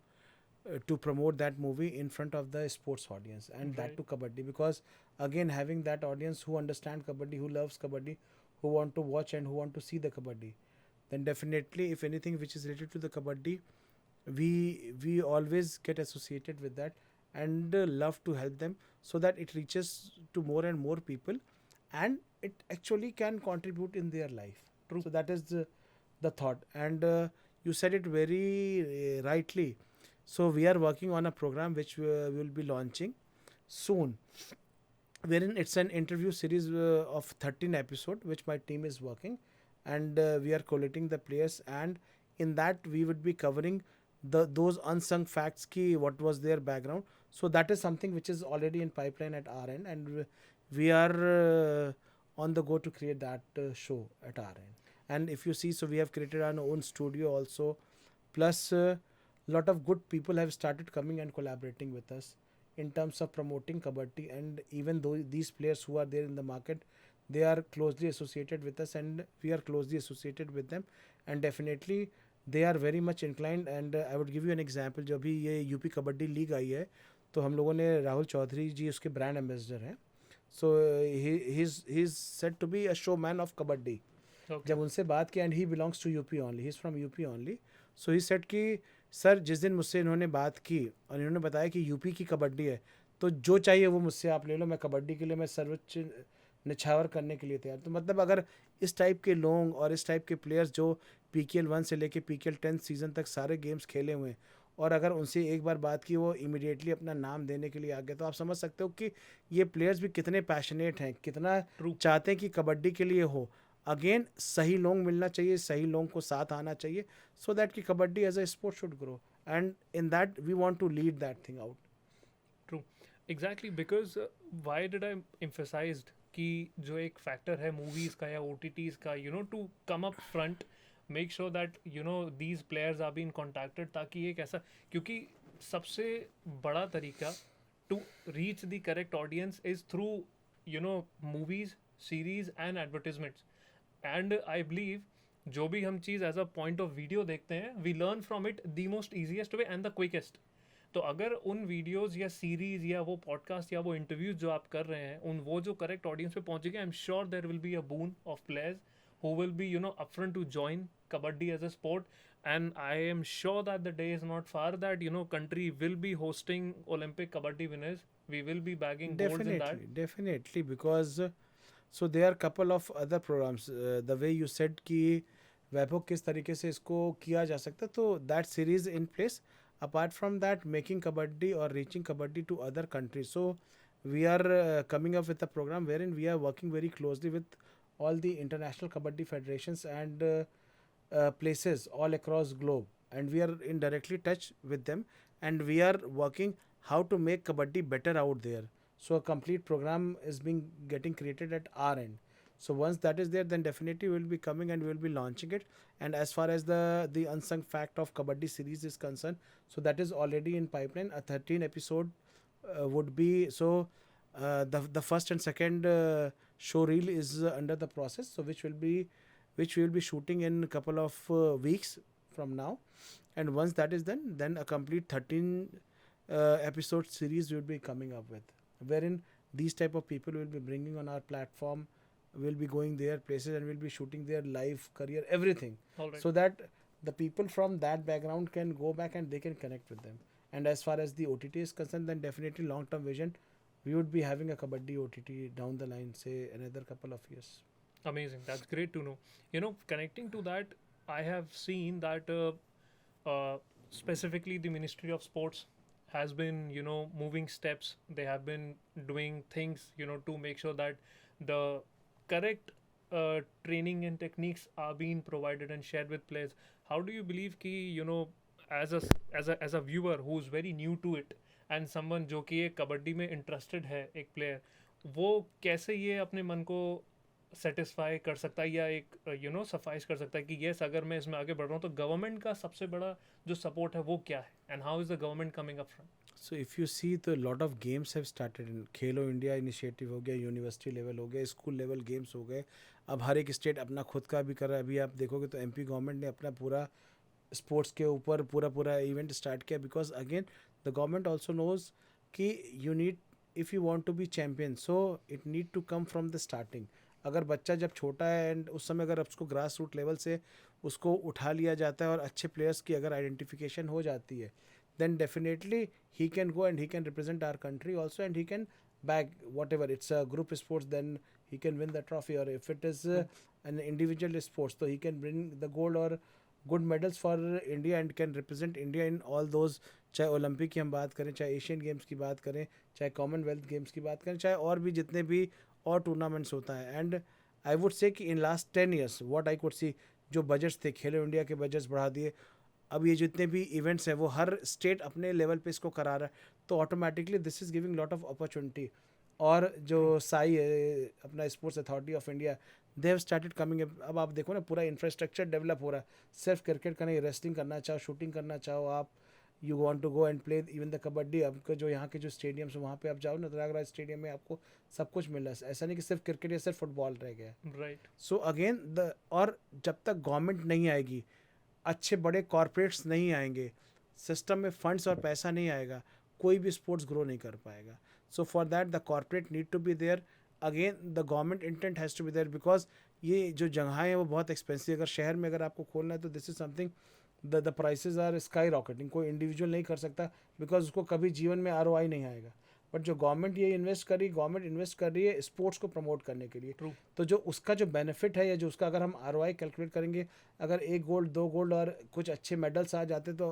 to promote that movie in front of the sports audience, and that Right. to kabaddi, because again having that audience who understand kabaddi, who loves kabaddi, who want to watch and who want to see the kabaddi, then definitely if anything which is related to the kabaddi, we always get associated with that and love to help them so that it reaches to more and more people and it actually can contribute in their life. True. So that is the thought, and you said it very rightly. So we are working on a program which we will be launching soon, wherein it's an interview series of 13 episode which my team is working, and we are collating the players, and in that we would be covering those unsung facts ki what was their background. So that is something which is already in pipeline at our end, and we are on the go to create that show at our end. And if you see, so we have created our own studio also, plus lot of good people have started coming and collaborating with us in terms of promoting kabaddi. And even though these players who are there in the market, they are closely associated with us and we are closely associated with them, and definitely they are very much inclined. And I would give you an example, जो अभी ये UP kabaddi league आई है, तो हम लोगों ने राहुल चौधरी जी उसके brand ambassador हैं. So he is said to be a showman of kabaddi. Okay. जब उनसे बात की, and he belongs to UP only, he is from UP only. So he said कि सर जिस दिन मुझसे इन्होंने बात की और इन्होंने बताया कि यूपी की कबड्डी है, तो जो चाहिए वो मुझसे आप ले लो, मैं कबड्डी के लिए मैं सर्वोच्च निछावर करने के लिए तैयार. तो मतलब अगर इस टाइप के लोग और इस टाइप के प्लेयर्स जो PKL 1 से लेके PKL 10 सीज़न तक सारे गेम्स खेले हुए हैं, और अगर उनसे एक बार बात की वो इमीडिएटली अपना नाम देने के लिए आ गए, तो आप समझ सकते हो कि ये प्लेयर्स भी कितने पैशनेट हैं, कितना True. चाहते हैं कि कबड्डी के लिए हो. अगेन सही लोग मिलना चाहिए, सही लोगों को साथ आना चाहिए, सो दैट कि kabaddi as a sport should grow, and in that we want to lead that thing out. Exactly, because why did I emphasized कि जो एक फैक्टर है मूवीज का या OTTs का, to come up front, make sure that these players are been contacted, ताकि एक ऐसा, क्योंकि सबसे बड़ा तरीका to reach the correct audience is through, you know, movies, series and advertisements. And I believe जो भी हम चीज़ as a point of video देखते हैं, we learn from it the most easiest way and the quickest. तो अगर उन videos या सीरीज या वो पॉडकास्ट या वो इंटरव्यूज जो आप कर रहे हैं, उन वो जो करेक्ट ऑडियंस पे पहुंचेंगे, I am sure there will be a boon of players who will be, you know, upfront to join kabaddi as a sport. And I am sure that the day is not far that, you know, country will be hosting Olympic kabaddi winners. We will be bagging golds in that. Definitely, because so there are couple of other programs. The way you said कि वैभव किस तरीके से इसको किया जा सकता है, तो that series in place. Apart from that, making kabaddi or reaching kabaddi to other countries. So we are coming up with a program wherein we are working very closely with all the international kabaddi federations and places all across globe, and we are in directly touch with them, and we are working how to make kabaddi better out there. So a complete program is being getting created at our end. So once that is there, then definitely we will be coming and we will be launching it. And as far as the unsung fact of kabaddi series is concerned, so that is already in pipeline. A 13 episode would be so the first and second show reel is under the process, so which we will be shooting in a couple of weeks from now. And once that is done, then a complete 13 episode series we will be coming up with, wherein these type of people will be bringing on our platform, will be going their places and will be shooting their life, career, everything. All right. So that the people from that background can go back and they can connect with them. And as far as the OTT is concerned, then definitely long term vision, we would be having a kabaddi OTT down the line, say another couple of years. Amazing. That's great to know. You know, connecting to that, I have seen that specifically the Ministry of Sports has been, you know, moving steps. They have been doing things, you know, to make sure that the correct training and techniques are being provided and shared with players. How do you believe कि, you know, as a viewer who's very new to it and someone जो कि एक कबड्डी में interested है, एक player, वो कैसे ये अपने मन को सेटिस्फाई कर सकता है या एक यू नो सफाइज कर सकता है कि येस अगर मैं इसमें आगे बढ़ रहा हूँ तो गवर्नमेंट का सबसे बड़ा जो सपोर्ट है वो क्या है, and how is the government coming up front? So if you see, the lot of games have started in Khelo India initiative हो गया, यूनिवर्सिटी लेवल हो गया, स्कूल लेवल गेम्स हो गए. अब हर एक स्टेट अपना खुद का भी कर रहा है. अभी आप देखोगे तो एमपी गवर्नमेंट ने अपना पूरा स्पोर्ट्स के ऊपर पूरा इवेंट स्टार्ट किया, because again the government also knows कि you need, if you want to be champion, so it need to come from the starting. अगर बच्चा जब छोटा है एंड उस समय अगर उसको ग्रास रूट लेवल से उसको उठा लिया जाता है और अच्छे प्लेयर्स की अगर आइडेंटिफिकेशन हो जाती है, then definitely he can go and he can represent our country also, and he can bag whatever. It's a group sports, then he can win the trophy, or if it is an individual sports, so he can bring the gold or good medals for India and can represent India in all those, चाहे Olympic की हम बात करें, चाहे Asian games की बात करें, चाहे कॉमनवेल्थ गेम्स की बात करें, चाहे और भी जितने भी और टूर्नामेंट्स होता है. एंड आई वुड से कि in last 10 years what I could see, जो बजट्स थे खेलो इंडिया के बजट्स बढ़ा दिए. अब ये जितने भी इवेंट्स हैं वो हर स्टेट अपने लेवल पे इसको करा रहा है, तो automatically this is giving lot of opportunity. और जो साई है अपना sports authority of India, they have started coming. अब आप देखो ना पूरा इंफ्रास्ट्रक्चर डेवलप हो रहा है. सिर्फ क्रिकेट का नहीं, रेसलिंग करना चाहो, शूटिंग करना चाहो, आप you want to go and play even the kabaddi. आपका जो यहाँ के जो स्टेडियम्स हैं वहाँ पे आप जाओ ना, प्रयागराज स्टेडियम में आपको सब कुछ मिल रहा है. ऐसा नहीं कि सिर्फ क्रिकेट या सिर्फ फुटबॉल रह गया. राइट. सो अगेन द, और जब तक गवर्नमेंट नहीं आएगी, अच्छे बड़े कॉरपोरेट्स नहीं आएंगे, सिस्टम में फंड्स और पैसा नहीं आएगा, कोई भी स्पोर्ट्स ग्रो नहीं कर पाएगा. So for that the corporate need to be there. Again the government intent has to be there, because ये जो जगहें हैं वो बहुत एक्सपेंसिव. अगर शहर में अगर आपको खोलना है तो this is something, the prices are skyrocketing. कोई इंडिविजुअल नहीं कर सकता, बिकॉज उसको कभी जीवन में ROI नहीं आएगा. बट जो गवर्नमेंट ये गवर्नमेंट इन्वेस्ट कर रही है स्पोर्ट्स को प्रमोट करने के लिए. True. तो जो उसका जो बेनिफिट है या जो उसका अगर हम ROI कैलकुलेट करेंगे, अगर 1 गोल्ड 2 गोल्ड और कुछ अच्छे मेडल्स आ जाते तो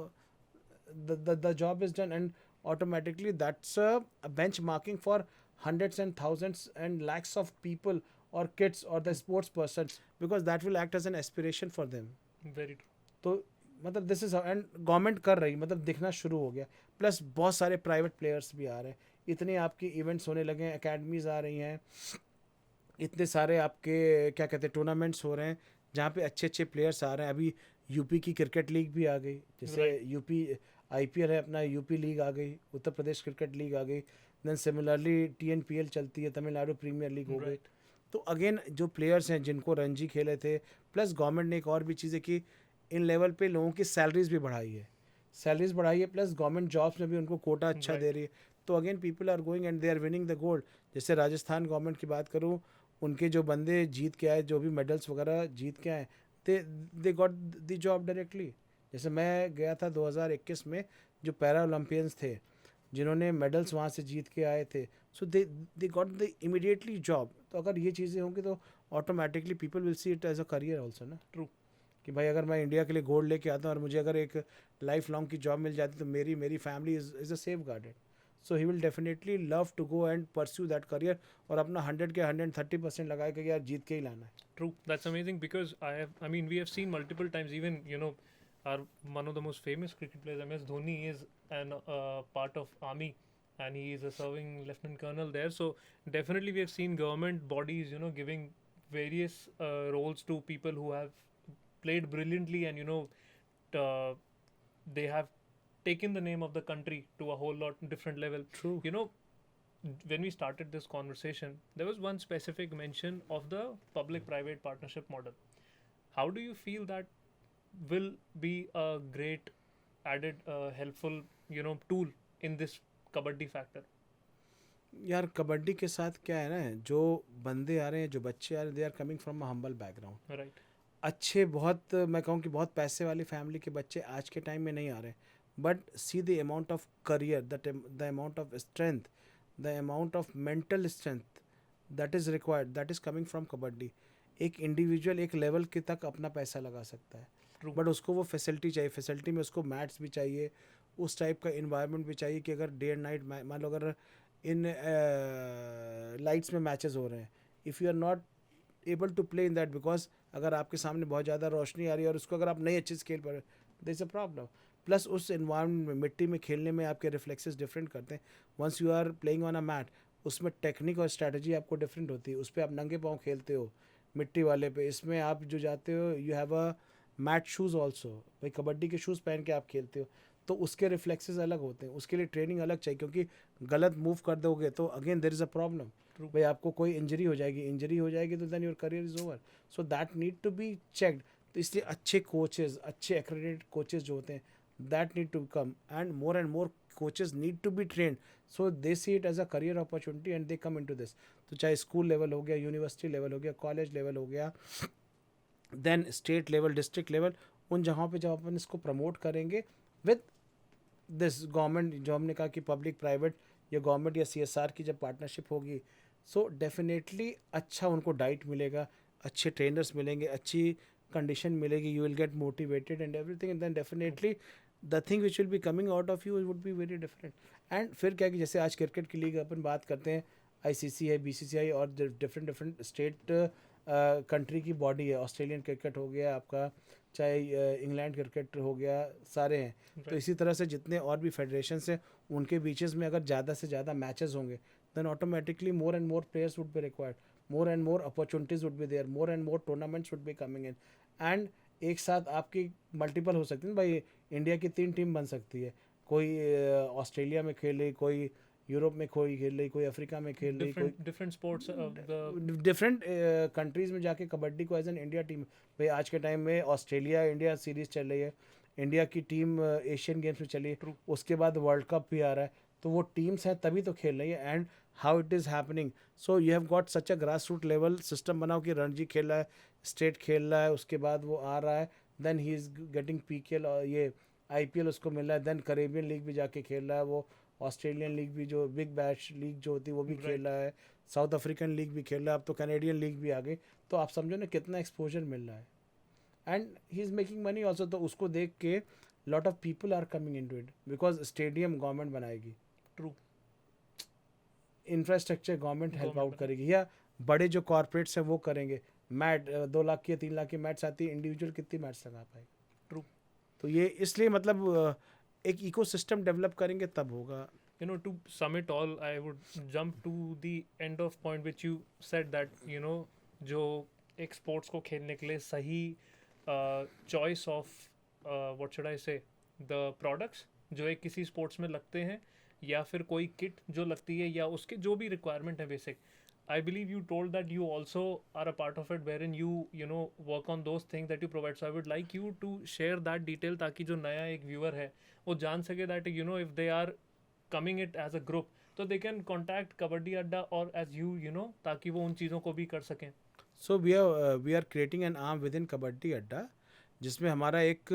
the job is done, and automatically that's a bench marking for hundreds and thousands and lakhs of people or kids or the sports persons, because that will act as an aspiration for them. Very true. तो मतलब this is, and government कर रही, मतलब दिखना शुरू हो गया. Plus बहुत सारे प्राइवेट प्लेयर्स भी आ रहे हैं, इतने आपके इवेंट्स होने लगे हैं, एकेडमीज आ रही हैं, इतने सारे आपके क्या कहते हैं टूर्नामेंट्स हो रहे हैं जहाँ पे अच्छे अच्छे प्लेयर्स आ रहे हैं. अभी यूपी की क्रिकेट लीग भी आ गई, जैसे Right. यूपी IPL है अपना, यूपी लीग आ गई, उत्तर प्रदेश क्रिकेट लीग आ गई. देन सिमिलरली TNPL चलती है, तमिलनाडु प्रीमियर लीग हो गई। Right. तो अगेन जो प्लेयर्स हैं जिनको रणजी खेले थे, प्लस गवर्नमेंट ने एक और भी चीज़ है कि इन लेवल पे लोगों की सैलरीज भी बढ़ाई है, सैलरीज बढ़ाई है, प्लस गवर्नमेंट जॉब्स में भी उनको कोटा अच्छा Right. दे रही है। तो again people are going and they are winning the gold. जैसे राजस्थान गवर्नमेंट की बात करूँ, उनके जो बंदे जीत के आए, जो भी मेडल्स वगैरह जीत के आए, दे गॉट द जॉब डायरेक्टली। जैसे मैं गया था 2021 में, जो पैरा ओलंपियंस थे जिन्होंने मेडल्स वहाँ से जीत के आए थे, so they got the immediately job. तो अगर ये चीज़ें होंगी तो automatically people will see it as a career also ना। True. कि भाई अगर मैं इंडिया के लिए गोल्ड लेके आता हूँ और मुझे अगर एक लाइफ लॉन्ग की जॉब मिल जाती तो मेरी family is a safeguarded. So he will definitely love to go and pursue that career, और अपना 100 के 130% लगाए कि यार जीत के ही लाना है। True. That's amazing because I mean, we have seen multiple times, even, our one of the most famous cricket players, MS Dhoni, is an part of army, and he is a serving lieutenant colonel there. So definitely we have seen government bodies, giving various roles to people who have played brilliantly, and, uh, they have taken the name of the country to a whole lot different level. True. When we started this conversation, there was one specific mention of the public private partnership model. How do you feel that will be a great added helpful tool in this kabaddi factor? यार कबड्डी के साथ क्या है ना, जो बंदे आ रहे हैं, जो बच्चे आ रहे हैं, they are coming from a humble background. Right. अच्छे बहुत, मैं कहूँ कि बहुत पैसे वाली फैमिली के बच्चे आज के टाइम में नहीं आ रहे, but see the amount of career, the amount of strength, the amount of mental strength that is required, that is coming from kabaddi. एक इंडिविजुअल एक लेवल के तक अपना पैसा लगा सकता है, True. बट उसको वो फैसिलिटी चाहिए, फैसिलिटी में उसको मैट्स भी चाहिए, उस टाइप का इन्वायरमेंट भी चाहिए कि अगर डे एंड नाइट, मान लो अगर इन लाइट्स में मैचेस हो रहे हैं, if you are not able to play in that, because अगर आपके सामने बहुत ज़्यादा रोशनी आ रही है और उसको अगर आप नहीं अच्छे से खेल पा रहे, there is a problem. Plus उस इन्वायरमेंट में, मिट्टी में खेलने में आपके रिफ्लेक्सेस डिफरेंट करते हैं। Once you are playing on a mat, उसमें टेक्निक और स्ट्रैटेजी आपको डिफरेंट होती है। उस पर आप नंगे पाँव खेलते हो मिट्टी वाले पे, इसमें आप जो जाते हो you have a mat shoes also, भाई कबड्डी के शूज़ पहन के आप खेलते हो, तो उसके रिफ्लेक्सेस अलग होते हैं, उसके लिए ट्रेनिंग अलग चाहिए, क्योंकि गलत मूव कर दोगे तो again there is a problem. True. भाई आपको कोई इंजरी हो जाएगी तो then your career is over. So that need to be checked. तो इसलिए अच्छे कोचेज, अच्छे एक्रेडिटेड कोचेज जो होते हैं, that need to come, and more coaches need to be trained, so they see it as a career opportunity and they come into this. तो चाहे school level हो गया, यूनिवर्सिटी लेवल हो गया, कॉलेज लेवल हो गया, then state level, district level, उन जगहों पे जब अपन इसको प्रमोट करेंगे विद दिस गवर्नमेंट, जो हमने कहा कि पब्लिक प्राइवेट या गवर्नमेंट या CSR की जब पार्टनरशिप होगी, सो डेफिनेटली अच्छा उनको डाइट मिलेगा, अच्छे ट्रेनर्स मिलेंगे, अच्छी कंडीशन मिलेगी, you will get motivated and everything, and then definitely the thing which will be coming out of you would be very different. And फिर क्या कि जैसे आज क्रिकेट की लीग अपन बात करते हैं, ICC है, BCCI और डिफरेंट डिफरेंट स्टेट कंट्री की बॉडी है, ऑस्ट्रेलियन क्रिकेट हो गया आपका, चाहे इंग्लैंड क्रिकेट हो गया, सारे हैं। तो इसी तरह से जितने और भी फेडरेशंस हैं, उनके बीचेस में अगर ज़्यादा से ज़्यादा मैचेस होंगे, then automatically more and more players would be required, more and more opportunities would be there, more and more tournaments would be coming in, and एक साथ आपकी मल्टीपल हो सकती है भाई। इंडिया की 3 टीम बन सकती है, कोई ऑस्ट्रेलिया में खेल रही, कोई यूरोप में कोई खेल रही, कोई अफ्रीका में खेल रही, कोई Different sports of the different countries में जाके कबड्डी को एज एन इंडिया टीम। भाई आज के टाइम में ऑस्ट्रेलिया इंडिया सीरीज़ चल रही है, इंडिया की टीम एशियन गेम्स में चली है, उसके बाद वर्ल्ड कप भी आ रहा है, तो वो टीम्स हैं तभी तो खेल रही है, and how it is happening. So you have got such a grass root level system बनाओ कि रणजी खेल रहा है, स्टेट खेल रहा है, उसके बाद वो आ रहा है, then he is getting PKL और ये IPL उसको मिल रहा है, देन करेबियन लीग भी जाके खेल रहा है, वो ऑस्ट्रेलियन लीग भी, जो बिग बैश लीग जो होती है वो भी खेल रहा है, साउथ अफ्रीकन लीग भी खेल रहा है, अब तो कैनेडियन लीग भी आ गई। तो आप समझो ना कितना एक्सपोजर मिल रहा है, and he is making money also. तो उसको देख के lot of people are coming in to it, because stadium government बनाएगी, True. Infrastructure government help Government out करेगी, या बड़े जो कॉरपोरेट्स हैं वो करेंगे। मैट 2 लाख की या 3 लाख की मैट्स आती है, इंडिविजुअल कितनी मैट्स लगा पाएगा? True. तो ये इसलिए मतलब एक इकोसिस्टम डेवलप करेंगे तब होगा। To sum it all, I would jump to the end of point which you said that जो एक स्पोर्ट्स को खेलने के लिए सही choice of what should I से द प्रोडक्ट्स जो एक किसी स्पोर्ट्स में लगते हैं, या फिर कोई किट जो लगती है या उसके जो भी रिक्वायरमेंट है basic. I believe you told that you also are a part of it wherein you know work on those things that you provide. So I would like you to share that detail ताकि जो नया एक viewer है वो जान सके that you know if they are coming it as a group तो they can contact kabaddi अड्डा or as you know ताकि वो उन चीज़ों को भी कर सकें. So we are creating an arm within kabaddi Adda, जिसमें हमारा एक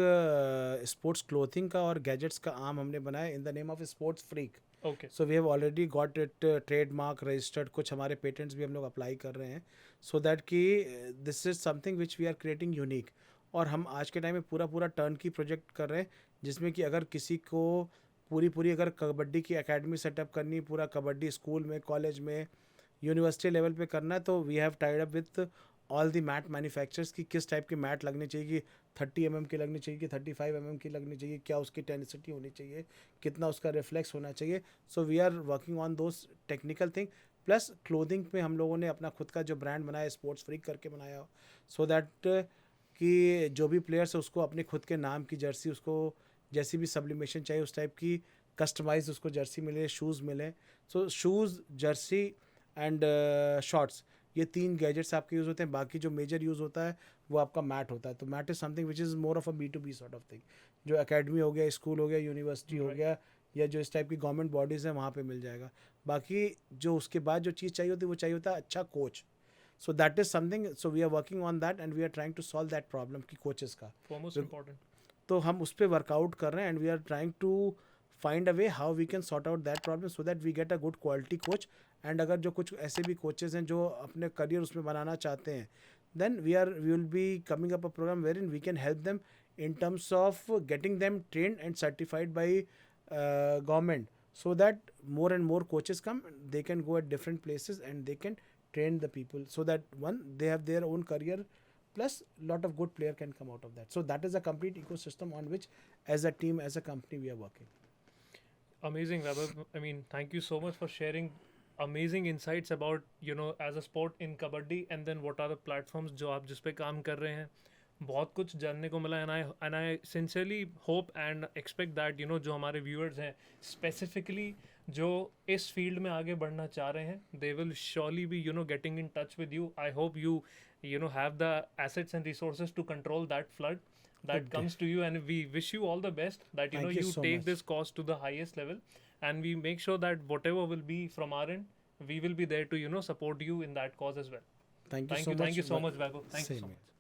स्पोर्ट्स क्लोथिंग का और गैजेट्स का आर्म हमने बनाया in the name of sports freak. Okay. So we have already got it trademark registered, कुछ हमारे पेटेंट्स भी हम लोग अप्लाई कर रहे हैं, सो दैट कि this is something which we are creating unique. और हम आज के टाइम में पूरा टर्न की प्रोजेक्ट कर रहे हैं, जिसमें कि अगर किसी को पूरी अगर कबड्डी की एकेडमी सेटअप करनी, पूरा कबड्डी स्कूल में, कॉलेज में, यूनिवर्सिटी लेवल पे करना है, तो we have tied up with all the mat manufacturers की किस टाइप की मैट लगनी चाहिए, कि 30 mm की लगनी चाहिए कि 35 mm की लगनी चाहिए, क्या उसकी टेनिसिटी होनी चाहिए, कितना उसका रिफ्लेक्स होना चाहिए. So we are working on those technical thing. Plus clothing पे हम लोगों ने अपना खुद का जो ब्रांड बनाया, स्पोर्ट्स फ्रीक करके बनाया, सो दैट कि जो भी प्लेयर्स है उसको अपने खुद के नाम की जर्सी, उसको जैसी भी सब्लिमेशन चाहिए उस टाइप की कस्टमाइज उसको जर्सी मिले, शूज़ मिले. सो शूज़, जर्सी एंड शॉर्ट्स, ये 3 गैजेट्स आपके यूज़ होते हैं. बाकी जो मेजर यूज़ होता है वो आपका मैट होता है. तो mat is something which is more of a B2B sort of thing, जो एकेडमी हो गया, स्कूल हो गया, यूनिवर्सिटी हो गया, या जो इस टाइप की गवर्नमेंट बॉडीज़ हैं वहाँ पे मिल जाएगा. बाकी जो उसके बाद जो चीज़ चाहिए होती है वो चाहिए होता है अच्छा coach. So that is something, so we are working on that and we are trying to solve that problem की कोचेस का. Foremost important. तो हम उस पर वर्कआउट कर रहे हैं and we are trying to find a way how we can sort out that problem so that we get a good quality coach. And अगर जो कुछ ऐसे भी कोचेज़ हैं जो अपने करियर उसमें बनाना चाहते हैं, then we will be coming up a program wherein we can help them in terms of getting them trained and certified by government, so that more and more coaches come, they can go at different places and they can train the people, so that one, they have their own career, plus lot of good player can come out of that. So that is a complete ecosystem on which as a team, as a company, we are working. Amazing, Vaibhav. I mean, thank you so much for sharing amazing insights about you know as a sport in kabaddi, and then what are the platforms जो आप जिस पे काम कर रहे हैं. बहुत कुछ जानने को मिला and I sincerely hope and expect that you know जो हमारे viewers हैं specifically जो इस field में आगे बढ़ना चाह रहे हैं, they will surely be you know getting in touch with you. I hope you know have the assets and resources to control that flood that comes to you, and we wish you all the best that you Thank know you you so take much. this cause to the highest level, and we make sure that whatever will be from our end, we will be there to you know support you in that cause as well. Thank you so much. Thank you so much, Vaibhav. Thank you Same so here. much.